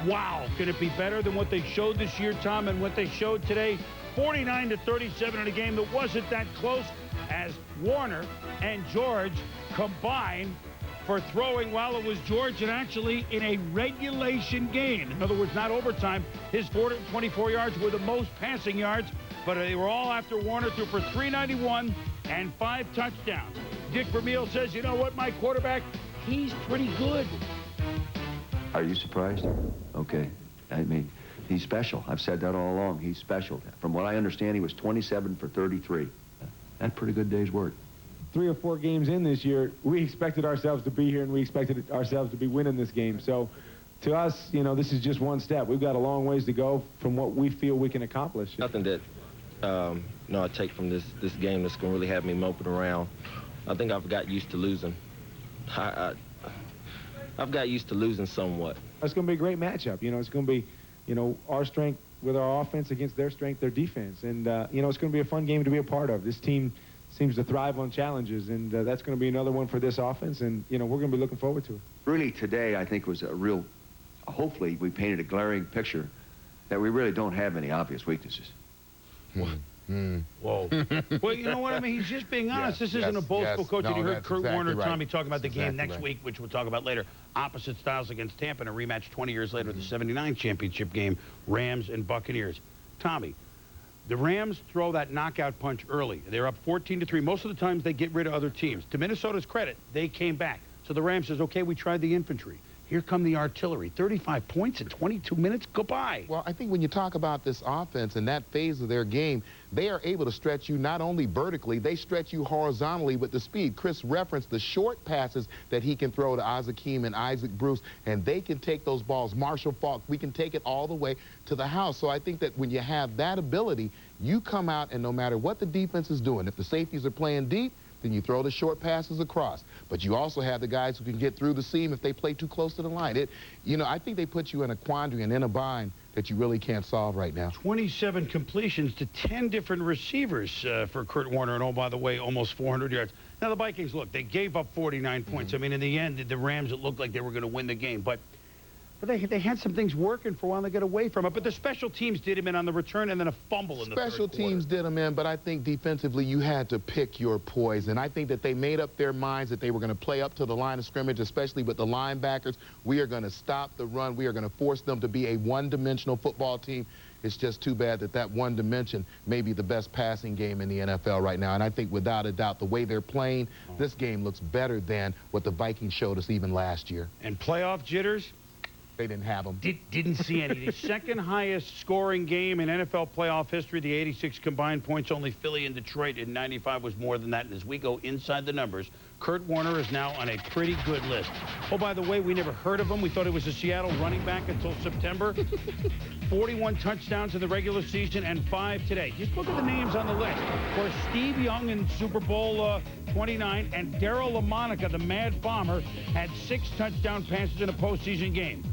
Wow. Can it be better than what they showed this year, Tom, and what they showed today? 49-37 in a game that wasn't that close, as Warner and George combined for throwing, while it was George, and actually in a regulation game. In other words, not overtime. His 424 yards were the most passing yards, but they were all after Warner, threw for 391 and 5 touchdowns. Dick Vermeil says, you know what, my quarterback, he's pretty good. Are you surprised? Okay. I mean, he's special. I've said that all along. He's special. From what I understand, he was 27 for 33. That's a pretty good day's work. 3 or 4 games in this year, we expected ourselves to be here and we expected ourselves to be winning this game. So to us, you know, this is just one step. We've got a long ways to go from what we feel we can accomplish. Nothing that you know, I take from this game that's going to really have me moping around. I think I've got used to losing. I've got used to losing somewhat. It's going to be a great matchup. You know, it's going to be, you know, our strength with our offense against their strength, their defense. And, you know, it's going to be a fun game to be a part of. This team seems to thrive on challenges, and that's going to be another one for this offense. And, you know, we're going to be looking forward to it. Really, today, I think, was a real, hopefully, we painted a glaring picture that we really don't have any obvious weaknesses. Whoa. Well, you know what I mean? He's just being honest. This isn't a boastful coach. And you heard Kurt Warner and Tommy talk about the game next week, which we'll talk about later. Opposite styles against Tampa in a rematch 20 years later, the '79 championship game, Rams and Buccaneers. Tommy, the Rams throw that knockout punch early. They're up 14-3. Most of the times they get rid of other teams. To Minnesota's credit, they came back. So the Rams says, okay, we tried the infantry. Here come the artillery. 35 points in 22 minutes. Goodbye. Well, I think when you talk about this offense and that phase of their game, they are able to stretch you not only vertically, they stretch you horizontally with the speed. Chris referenced the short passes that he can throw to Azakim and Isaac Bruce, and they can take those balls. Marshall Faulk, we can take it all the way to the house. So I think that when you have that ability, you come out and no matter what the defense is doing, if the safeties are playing deep, then you throw the short passes across. But you also have the guys who can get through the seam if they play too close to the line. You know, I think they put you in a quandary and in a bind that you really can't solve right now. 27 completions to 10 different receivers for Kurt Warner, and oh, by the way, almost 400 yards. Now, the Vikings, look, they gave up 49 points. I mean, in the end, the Rams, it looked like they were going to win the game. But they had some things working for a while, and they got away from it. But the special teams did him in on the return and then a fumble in the third quarter. Special teams did him in, but I think defensively you had to pick your poison. I think that they made up their minds that they were going to play up to the line of scrimmage, especially with the linebackers. We are going to stop the run. We are going to force them to be a one-dimensional football team. It's just too bad that that one dimension may be the best passing game in the NFL right now. And I think without a doubt, the way they're playing, this game looks better than what the Vikings showed us even last year. And playoff jitters? They didn't have them. Didn't see any. The second highest scoring game in NFL playoff history, the 86 combined points. Only Philly and Detroit in 95 was more than that. And as we go inside the numbers, Kurt Warner is now on a pretty good list. Oh, by the way, we never heard of him. We thought he was a Seattle running back until September. 41 touchdowns in the regular season and 5 today. Just look at the names on the list. Of course, Steve Young in Super Bowl 29 and Darryl LaMonica, the Mad Bomber, had 6 touchdown passes in a postseason game.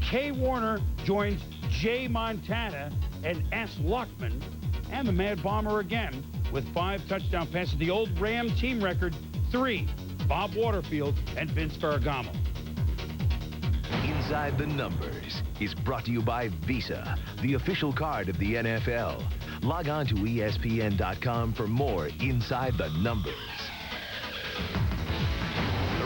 Kay Warner joins Jay Montana and S. Luckman and the Mad Bomber again with 5 touchdown passes. The old Ram team record, 3. Bob Waterfield and Vince Ferragamo. Inside the Numbers is brought to you by Visa, the official card of the NFL. Log on to ESPN.com for more Inside the Numbers.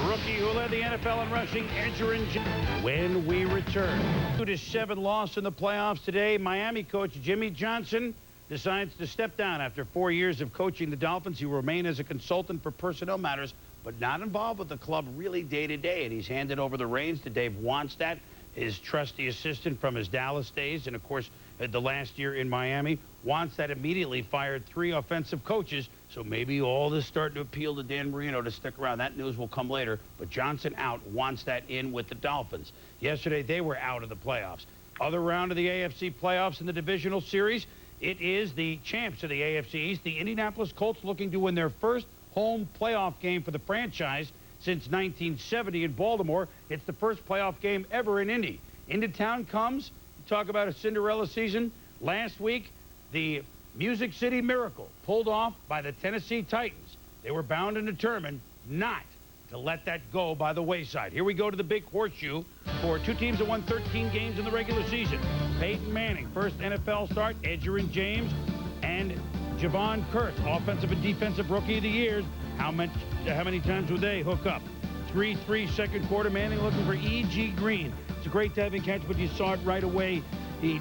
Rookie who led the NFL in rushing, Edgerrin James. When we return. 2-7 loss in the playoffs today. Miami coach Jimmy Johnson decides to step down after 4 years of coaching the Dolphins. He will remain as a consultant for personnel matters, but not involved with the club really day to day. And he's handed over the reins to Dave Wannstedt, his trusty assistant from his Dallas days, and of course, the last year in Miami. Wannstedt immediately fired 3 offensive coaches, so maybe all this starting to appeal to Dan Marino to stick around. That news will come later, but Johnson out, Wannstedt in with the Dolphins. Yesterday, they were out of the playoffs. Other round of the AFC playoffs in the divisional series, it is the champs of the AFC East, the Indianapolis Colts, looking to win their first home playoff game for the franchise since 1970 in Baltimore. It's the first playoff game ever in Indy. Into town comes, talk about a Cinderella season. Last week, the Music City Miracle pulled off by the Tennessee Titans. They were bound and determined not to let that go by the wayside. Here we go to the big horseshoe for 2 teams that won 13 games in the regular season. Peyton Manning, first NFL start, Edgerrin James, and Javon Curse, offensive and defensive rookie of the years. How many times will they hook up? 3-3 second quarter. Manning looking for E.G. Green. It's a great diving catch, but you saw it right away. The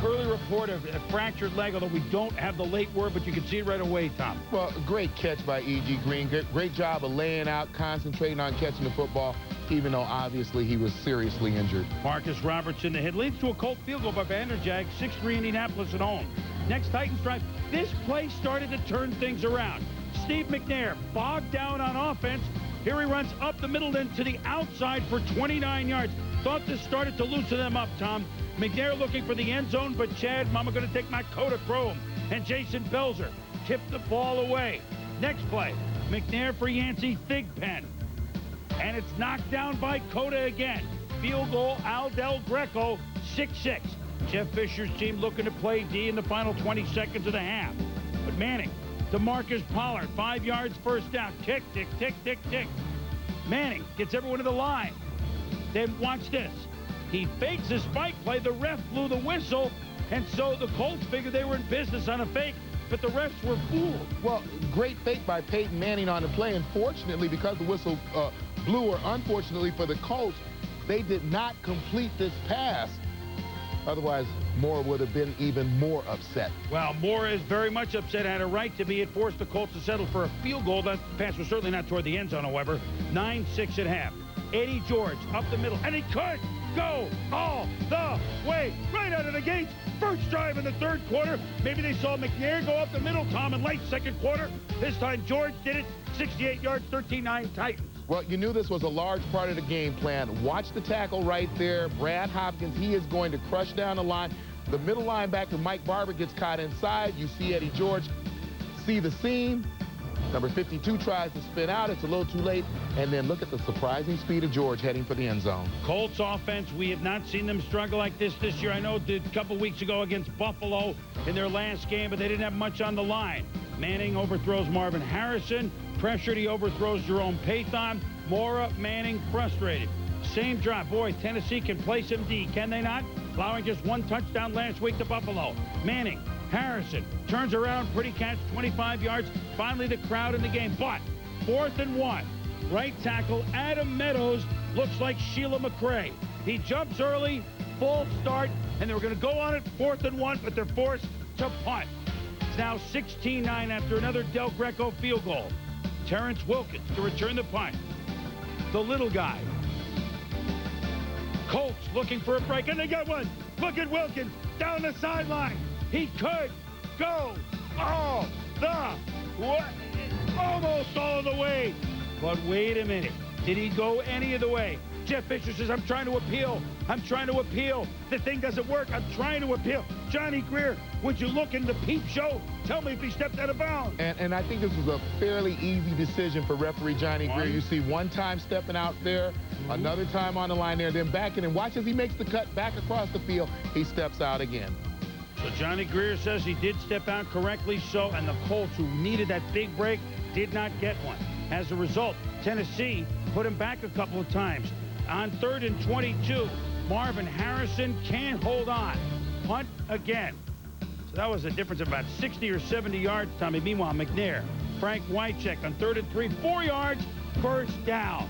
early report of a fractured leg, although we don't have the late word, but you can see it right away, Tom. Well, great catch by E.G. Green. Great job of laying out, concentrating on catching the football, even though obviously he was seriously injured. Marcus Robertson, the hit, leads to a Colt field goal by Vanderjagt, 6-3 Indianapolis at home. Next Titans drive. This play started to turn things around. Steve McNair bogged down on offense. Here he runs up the middle then to the outside for 29 yards. Thought this started to loosen them up, Tom. McNair looking for the end zone, but Chad, Mama gonna take my Kodachrome, and Jason Belzer tipped the ball away. Next play, McNair for Yancey Thigpen. And it's knocked down by Coda again. Field goal, Al Del Greco, 6-6. Jeff Fisher's team looking to play D in the final 20 seconds of the half. But Manning to Marcus Pollard, 5 yards, first down. Tick, tick, tick, tick, tick. Manning gets everyone to the line. Then watch this. He fakes a spike play. The ref blew the whistle, and so the Colts figured they were in business on a fake, but the refs were fooled. Well, great fake by Peyton Manning on the play. Unfortunately, because the whistle blew, or unfortunately for the Colts, they did not complete this pass. Otherwise, Moore would have been even more upset. Well, Moore is very much upset, had a right to be. It forced the Colts to settle for a field goal. That pass was certainly not toward the end zone, however. 9-6 at half. Eddie George up the middle, and he could go all the way right out of the gates. First drive in the third quarter. Maybe they saw McNair go up the middle, Tom, in late second quarter. This time George did it. 68 yards, 13-9 Titans. Well, you knew this was a large part of the game plan. Watch the tackle right there. Brad Hopkins, he is going to crush down the line. The middle linebacker, Mike Barber, gets caught inside. You see Eddie George see the seam. Number 52 tries to spin out. It's a little too late. And then look at the surprising speed of George heading for the end zone. Colts offense, we have not seen them struggle like this year. I know a couple weeks ago against Buffalo in their last game, but they didn't have much on the line. Manning overthrows Marvin Harrison. Pressured, he overthrows Jerome Pathon. Mora, Manning frustrated. Same drive. Boy, Tennessee can play some D, can they not? Allowing just one touchdown last week to Buffalo. Manning, Harrison turns around, pretty catch, 25 yards. Finally the crowd in the game. But 4th and 1. Right tackle Adam Meadows looks like Sheila McRae. He jumps early, full start, and they were going to go on it 4th and 1, but they're forced to punt. It's now 16-9 after another Del Greco field goal. Terrence Wilkins to return the punt. The little guy. Colts looking for a break, and they got one. Look at Wilkins down the sideline. He could go all the way, almost all the way. But wait a minute. Did he go any of the way? Jeff Fisher says, I'm trying to appeal. I'm trying to appeal. The thing doesn't work. I'm trying to appeal. Johnny Greer, would you look in the peep show? Tell me if he stepped out of bounds. And I think this was a fairly easy decision for referee Johnny Greer. You see one time stepping out there, another time on the line there, then back in, and watch as he makes the cut back across the field. He steps out again. So Johnny Greer says he did step out correctly so, and the Colts, who needed that big break, did not get one. As a result, Tennessee put him back a couple of times. On 3rd and 22, Marvin Harrison can't hold on. Punt again. So that was a difference of about 60 or 70 yards, Tommy. Meanwhile, McNair, Frank Wycheck on 3rd and 3, 4 yards, first down.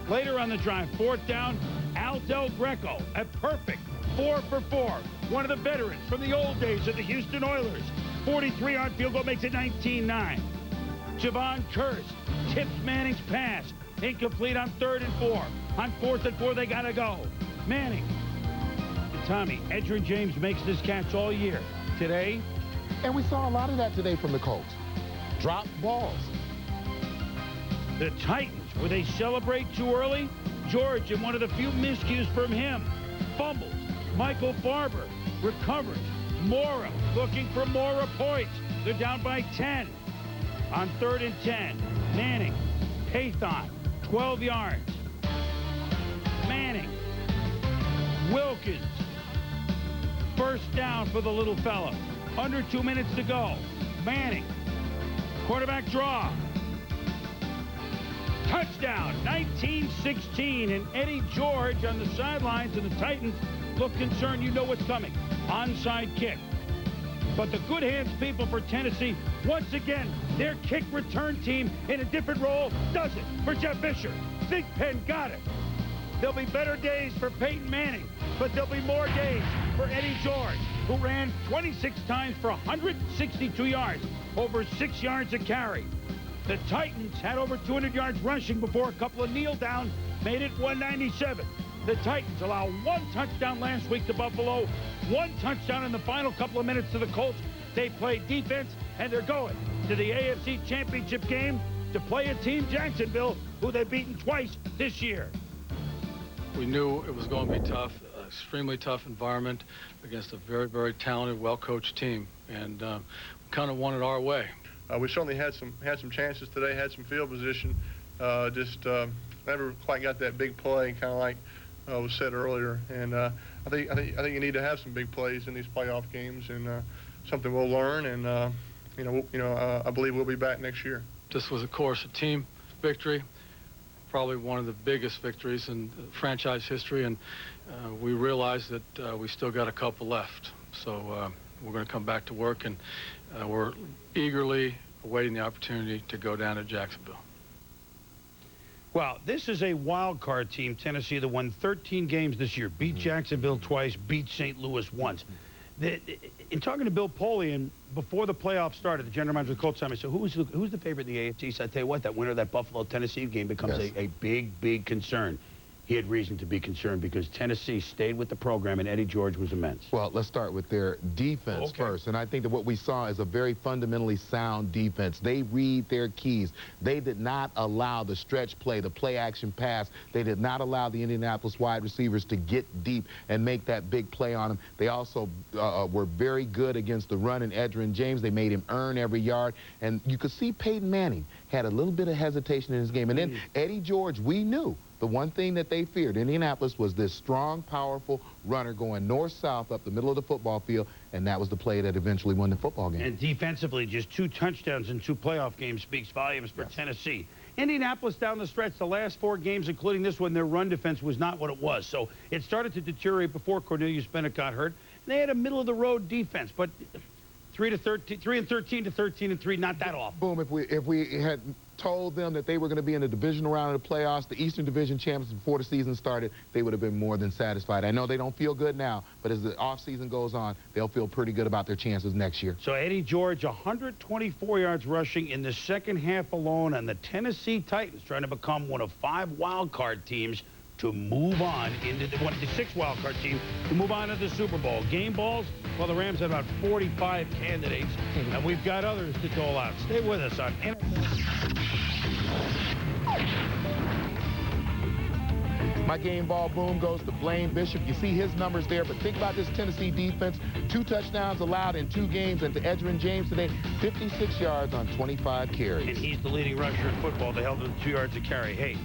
Later on the drive, 4th down, Al Del Greco, a perfect 4 for 4. One of the veterans from the old days of the Houston Oilers. 43-yard field goal makes it 19-9. Javon Kearse tips Manning's pass. Incomplete on 3rd and 4. On 4th and 4, they got to go. Manning. Tommy, Edgerrin James makes this catch all year. Today. And we saw a lot of that today from the Colts. Drop balls. The Titans, will they celebrate too early? George, in one of the few miscues from him. Fumbles. Michael Barber recovers. Mora looking for Mora points. They're down by 10. On 3rd and 10. Manning. Pathon. 12 yards. Manning. Wilkins. First down for the little fellow. Under 2 minutes to go. Manning. Quarterback draw. Touchdown. 19-16. And Eddie George on the sidelines, and the Titans look concerned. You know what's coming. Onside kick. But the good hands people for Tennessee, once again, their kick return team in a different role does it for Jeff Fisher. Thigpen got it. There'll be better days for Peyton Manning, but there'll be more days for Eddie George, who ran 26 times for 162 yards, over 6 yards a carry. The Titans had over 200 yards rushing before a couple of kneel down, made it 197. The Titans allow 1 touchdown last week to Buffalo, 1 touchdown in the final couple of minutes to the Colts. They played defense, and they're going to the AFC Championship game to play a team, Jacksonville, who they've beaten twice this year. We knew it was going to be tough, extremely tough environment against a very, very talented, well-coached team, and we kind of won it our way. We certainly had some chances today, had some field position, just never quite got that big play, kind of like was said earlier. And I think you need to have some big plays in these playoff games, and something we'll learn. And I believe we'll be back next year. This was, of course, a team victory, probably one of the biggest victories in franchise history, and we realized that we still got a couple left. So we're going to come back to work, and we're eagerly awaiting the opportunity to go down to Jacksonville. Well, this is a wild card team, Tennessee, that won 13 games this year, beat Jacksonville twice, beat St. Louis once. In talking to Bill Polian before the playoffs started, the general manager of the Colts, I said, who's the favorite in the AFC? So I tell you what, that winner of that Buffalo-Tennessee game becomes a big, big concern. He had reason to be concerned because Tennessee stayed with the program, and Eddie George was immense. Well, let's start with their defense first. And I think that what we saw is a very fundamentally sound defense. They read their keys. They did not allow the stretch play, the play-action pass. They did not allow the Indianapolis wide receivers to get deep and make that big play on them. They also were very good against the run and Edgerrin James. They made him earn every yard. And you could see Peyton Manning had a little bit of hesitation in his game. And then Eddie George, we knew the one thing that they feared, Indianapolis, was this strong, powerful runner going north-south up the middle of the football field, and that was the play that eventually won the football game. And defensively, just 2 touchdowns in 2 playoff games speaks volumes for Tennessee. Indianapolis down the stretch, the last 4 games, including this one, their run defense was not what it was. So it started to deteriorate before Cornelius Bennett got hurt. They had a middle-of-the-road defense, but 3-13 to 13-3, not that off. Boom, if we had told them that they were going to be in the divisional round of the playoffs, the Eastern Division champions before the season started, they would have been more than satisfied. I know they don't feel good now, but as the offseason goes on, they'll feel pretty good about their chances next year. So Eddie George, 124 yards rushing in the second half alone, and the Tennessee Titans trying to become one of 5 wild card teams to move on into the 6th wild card team to move on to the Super Bowl. Game balls, well, the Rams have about 45 candidates, and we've got others to dole out. Stay with us on My game ball boom goes to Blaine Bishop. You see his numbers there, but think about this Tennessee defense. 2 touchdowns allowed in 2 games, and to Edgerrin James today, 56 yards on 25 carries. And he's the leading rusher in football. They held him to 2 yards a carry. Hey,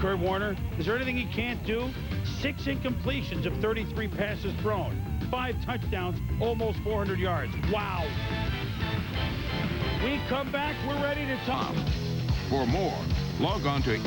Kurt Warner, is there anything he can't do? 6 incompletions of 33 passes thrown. 5 touchdowns, almost 400 yards. Wow. We come back, we're ready to talk. For more, log on to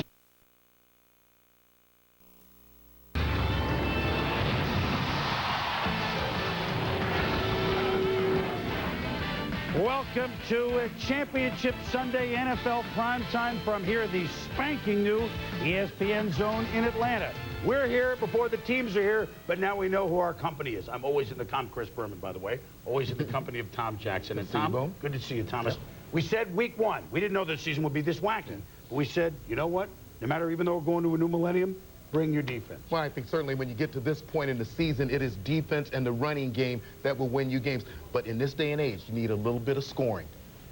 Welcome to Championship Sunday NFL Primetime from here, the spanking new ESPN zone in Atlanta. We're here before the teams are here, but now we know who our company is. I'm always in the Chris Berman, by the way, always in the company of Tom Jackson. And Tom, good to see you, Thomas. We said week 1, we didn't know this season would be this wacky, but we said, you know what? No matter, even though we're going to a new millennium, bring your defense. Well, I think certainly when you get to this point in the season, it is defense and the running game that will win you games. But in this day and age, you need a little bit of scoring.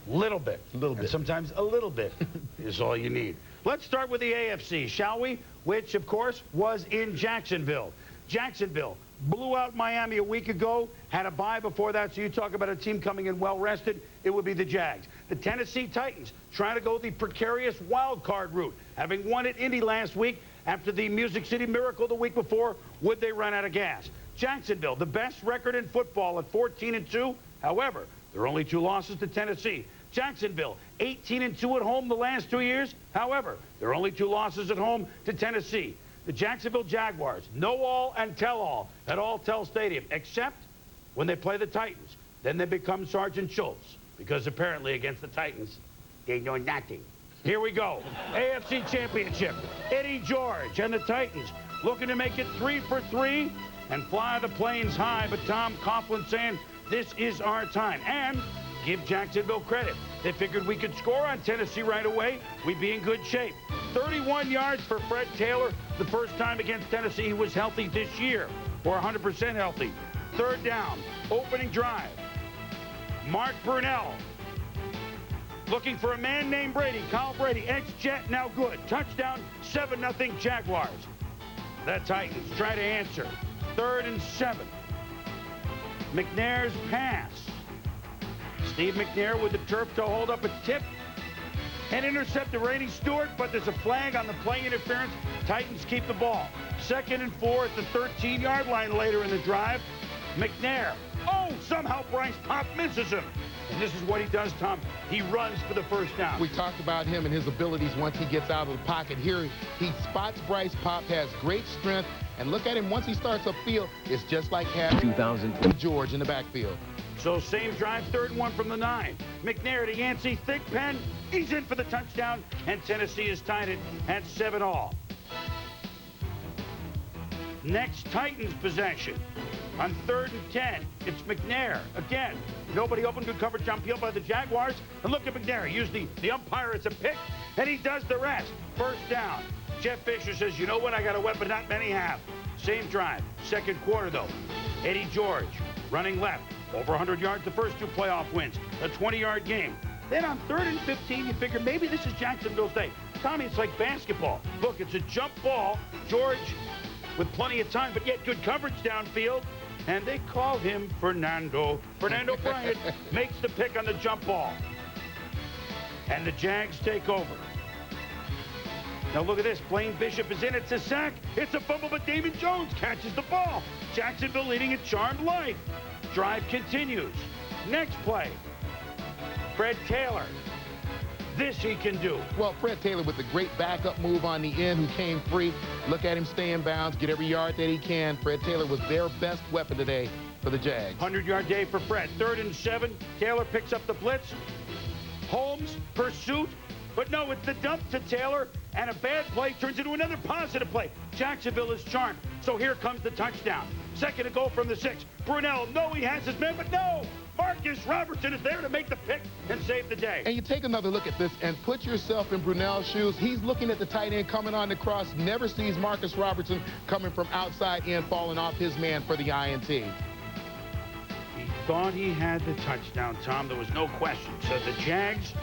Little bit. And sometimes a little bit is all you need. Let's start with the AFC, shall we? Which, of course, was in Jacksonville. Jacksonville blew out Miami a week ago, had a bye before that, so you talk about a team coming in well-rested, it would be the Jags. The Tennessee Titans trying to go the precarious wild card route, having won at Indy last week after the Music City Miracle the week before. Would they run out of gas? Jacksonville, the best record in football at 14-2. However, there are only 2 losses to Tennessee. Jacksonville, 18-2 at home the last 2 years. However, there are only 2 losses at home to Tennessee. The Jacksonville Jaguars, know all and tell all at Alltel Stadium, except when they play the Titans. Then they become Sergeant Schultz, because apparently against the Titans, they know nothing. Here we go. AFC Championship. Eddie George and the Titans looking to make it 3 for 3 and fly the planes high. But Tom Coughlin saying, this is our time. And give Jacksonville credit. They figured we could score on Tennessee right away. We'd be in good shape. 31 yards for Fred Taylor. The first time against Tennessee he was healthy this year, or 100% healthy. 3rd down, opening drive. Mark Brunell looking for a man named Brady. Kyle Brady, ex-Jet, now good. Touchdown, 7-0 Jaguars. The Titans try to answer. 3rd and 7. McNair's pass. Steve McNair with the turf toe hold up. It's tipped and intercepted Randy Stewart, but there's a flag on the play interference. Titans keep the ball. 2nd and 4 at the 13-yard line later in the drive. McNair. Oh, somehow Bryce Pop misses him. And this is what he does, Tom. He runs for the first down. We talked about him and his abilities once he gets out of the pocket. Here, he spots Bryce Pop, has great strength, and look at him once he starts upfield. It's just like having 2000 George in the backfield. So same drive, 3rd and 1 from the 9. McNair to Yancey, thick pen. He's in for the touchdown, and Tennessee has tied it at 7-all. Next Titans possession. On 3rd and 10, it's McNair. Again, nobody open, good coverage on field by the Jaguars. And look at McNair. Use the umpire as a pick, and he does the rest. 1st down. Jeff Fisher says, you know what? I got a weapon not many have. Same drive. 2nd quarter, though. Eddie George running left. Over 100 yards the first 2 playoff wins. A 20-yard game. Then on 3rd and 15, you figure maybe this is Jacksonville's day. Tommy, it's like basketball. Look, it's a jump ball. George with plenty of time, but yet good coverage downfield. And they call him Fernando. Fernando Bryant makes the pick on the jump ball. And the Jags take over. Now look at this. Blaine Bishop is in. It's a sack. It's a fumble, but Damon Jones catches the ball. Jacksonville leading a charmed life. Drive continues. Next play. Fred Taylor. This he can do. Well, Fred Taylor with the great backup move on the end who came free. Look at him stay in bounds, get every yard that he can. Fred Taylor was their best weapon today for the Jags. 100-yard day for Fred. 3rd and 7. Taylor picks up the blitz. Holmes, pursuit. But no, it's the dump to Taylor, and a bad play turns into another positive play. Jacksonville is charmed. So here comes the touchdown. 2nd and goal from the 6. Brunell, no, he has his man, but no! Marcus Robertson is there to make the pick and save the day. And you take another look at this and put yourself in Brunell's shoes. He's looking at the tight end coming on the cross, never sees Marcus Robertson coming from outside in, falling off his man for the INT. He thought he had the touchdown, Tom. There was no question. So the Jags,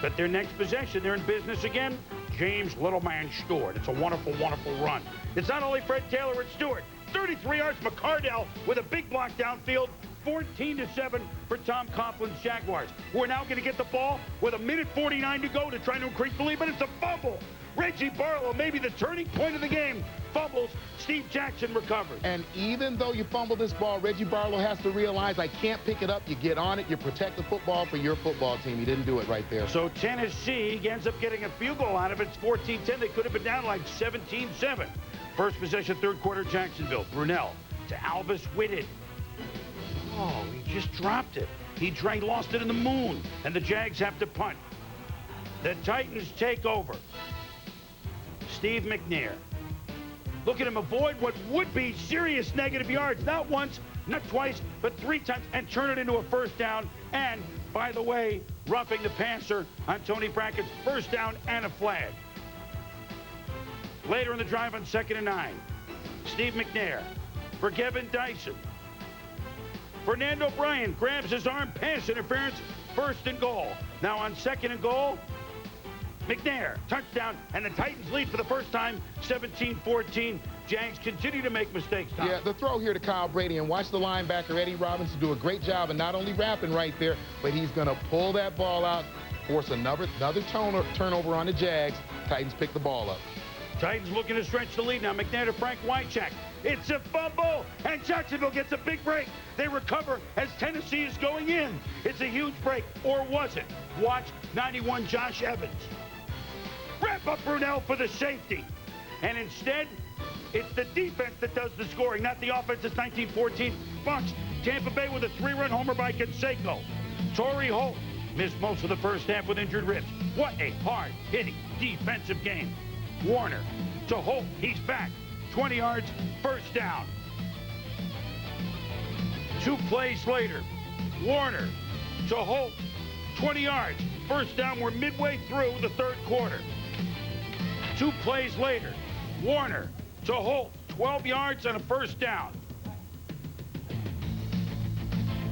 but their next possession, they're in business again. James Littleman Stewart. It's a wonderful, wonderful run. It's not only Fred Taylor, it's Stewart. 33 yards, McCardell with a big block downfield. 14-7 for Tom Coughlin's Jaguars. We're now going to get the ball with 1:49 to go to try to increase the lead, but it's a fumble. Reggie Barlow, maybe the turning point of the game, fumbles. Steve Jackson recovers. And even though you fumble this ball, Reggie Barlow has to realize I can't pick it up. You get on it, you protect the football for your football team. You didn't do it right there. So Tennessee ends up getting a field goal out of it. It's 14-10. They could have been down like 17-7. First possession, 3rd quarter, Jacksonville. Brunell to Alvis Whitted. Oh, he just dropped it. He lost it in the moon, and the Jags have to punt. The Titans take over. Steve McNair. Look at him avoid what would be serious negative yards. Not once, not twice, but 3 times, and turn it into a 1st down. And, by the way, roughing the passer on Tony Brackett's 1st down and a flag. Later in the drive on 2nd and 9. Steve McNair for Kevin Dyson. Fernando Bryant grabs his arm, pass interference, 1st and goal. Now on 2nd and goal, McNair, touchdown, and the Titans lead for the first time, 17-14. Jags continue to make mistakes, Tom. Yeah, the throw here to Kyle Brady, and watch the linebacker, Eddie Robinson, do a great job of not only wrapping right there, but he's going to pull that ball out, force another turnover on the Jags. Titans pick the ball up. Titans looking to stretch the lead now. McNair to Frank Wycheck. It's a fumble, and Jacksonville gets a big break. They recover as Tennessee is going in. It's a huge break, or was it? Watch 91 Josh Evans. Wrap up Brunell for the safety. And instead, it's the defense that does the scoring, not the offense. It's 19-14 Bucks. Tampa Bay with a 3-run homer by Canseco. Torrey Holt missed most of the first half with injured ribs. What a hard-hitting defensive game. Warner to Holt. He's back. 20 yards, 1st down. 2 plays later, Warner to Holt. 20 yards, 1st down. We're midway through the 3rd quarter. 2 plays later, Warner to Holt. 12 yards and a 1st down.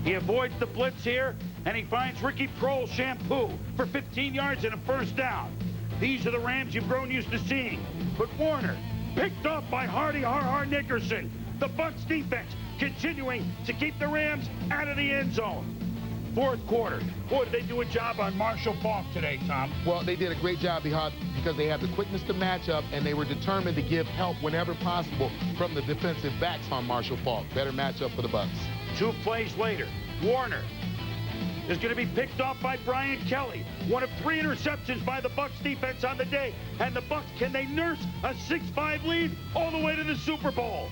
He avoids the blitz here, and he finds Ricky Prohl shampoo for 15 yards and a first down. These are the Rams you've grown used to seeing. But Warner, picked off by Hardy Har Nickerson. The Bucs defense continuing to keep the Rams out of the end zone. Fourth quarter. Boy, did they do a job on Marshall Faulk today, Tom. Well, they did a great job because they have the quickness to match up, and they were determined to give help whenever possible from the defensive backs on Marshall Faulk. Better matchup for the Bucs. 2 plays later, Warner is going to be picked off by Brian Kelly. One of 3 interceptions by the Bucs defense on the day. And the Bucs, can they nurse a 6-5 lead all the way to the Super Bowl?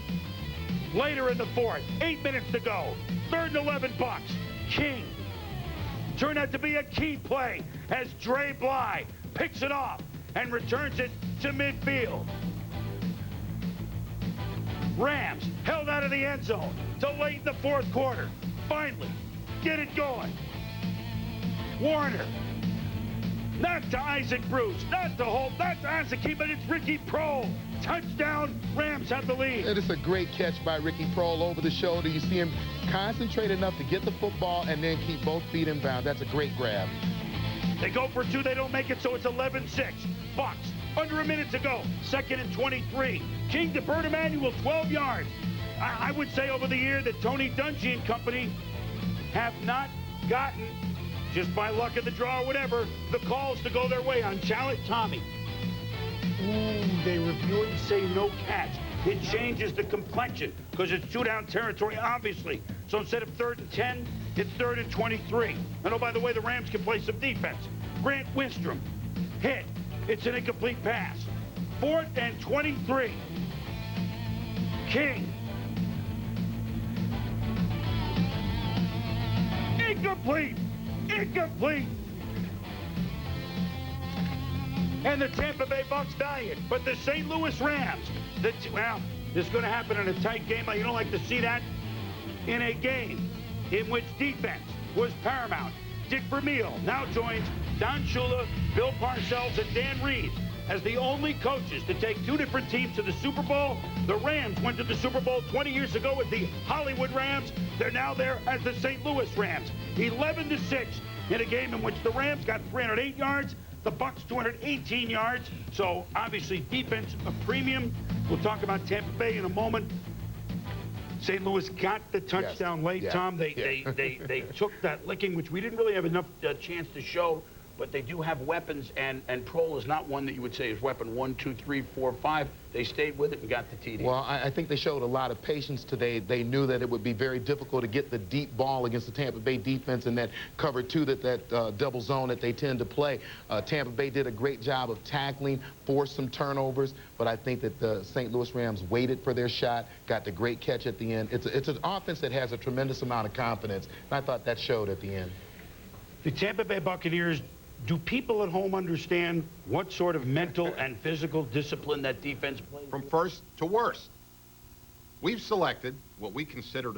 Later in the fourth, 8 minutes to go. 3rd and 11 Bucs. King turned out to be a key play as Dre Bly picks it off and returns it to midfield. Rams held out of the end zone till late in the fourth quarter. Finally, get it going. Warner, not to Isaac Bruce, not to Holt, not to Asaki, but it's Ricky Prohl. Touchdown, Rams have the lead. It is a great catch by Ricky Prohl over the shoulder. You see him concentrate enough to get the football and then keep both feet in bounds. That's a great grab. They go for 2, they don't make it, so it's 11-6. Bucs, under a minute to go, 2nd and 23. King to Bert Emanuel, 12 yards. I would say over the year that Tony Dungy and company have not gotten, just by luck of the draw or whatever, the calls to go their way on challenge. Tommy. Ooh, they review it and say no catch. It changes the complexion because it's 2-down territory, obviously. So instead of 3rd and 10, it's 3rd and 23. And oh, by the way, the Rams can play some defense. Grant Winstrom, hit. It's an incomplete pass. 4th and 23. King. Incomplete. Incomplete. And the Tampa Bay Bucs dying. But the St. Louis Rams, well, this is going to happen in a tight game. You don't like to see that in a game in which defense was paramount. Dick Vermeil now joins Don Shula, Bill Parcells, and Dan Reeves as the only coaches to take 2 different teams to the Super Bowl. The Rams went to the Super Bowl 20 years ago with the Hollywood Rams. They're now there as the St. Louis Rams. 11-6 in a game in which the Rams got 308 yards, the Bucs 218 yards. So obviously defense a premium. We'll talk about Tampa Bay in a moment. St. Louis got the touchdown late, Tom. They took that licking, which we didn't really have enough chance to show. But they do have weapons, and Prohl is not one that you would say is weapon 1, 2, 3, 4, 5. They stayed with it and got the TD. Well, I think they showed a lot of patience today. They knew that it would be very difficult to get the deep ball against the Tampa Bay defense in that cover 2, that double zone that they tend to play. Tampa Bay did a great job of tackling, forced some turnovers, but I think that the St. Louis Rams waited for their shot, got the great catch at the end. It's an offense that has a tremendous amount of confidence, and I thought that showed at the end. The Tampa Bay Buccaneers, do people at home understand what sort of mental and physical discipline that defense plays? From first to worst. We've selected what we consider to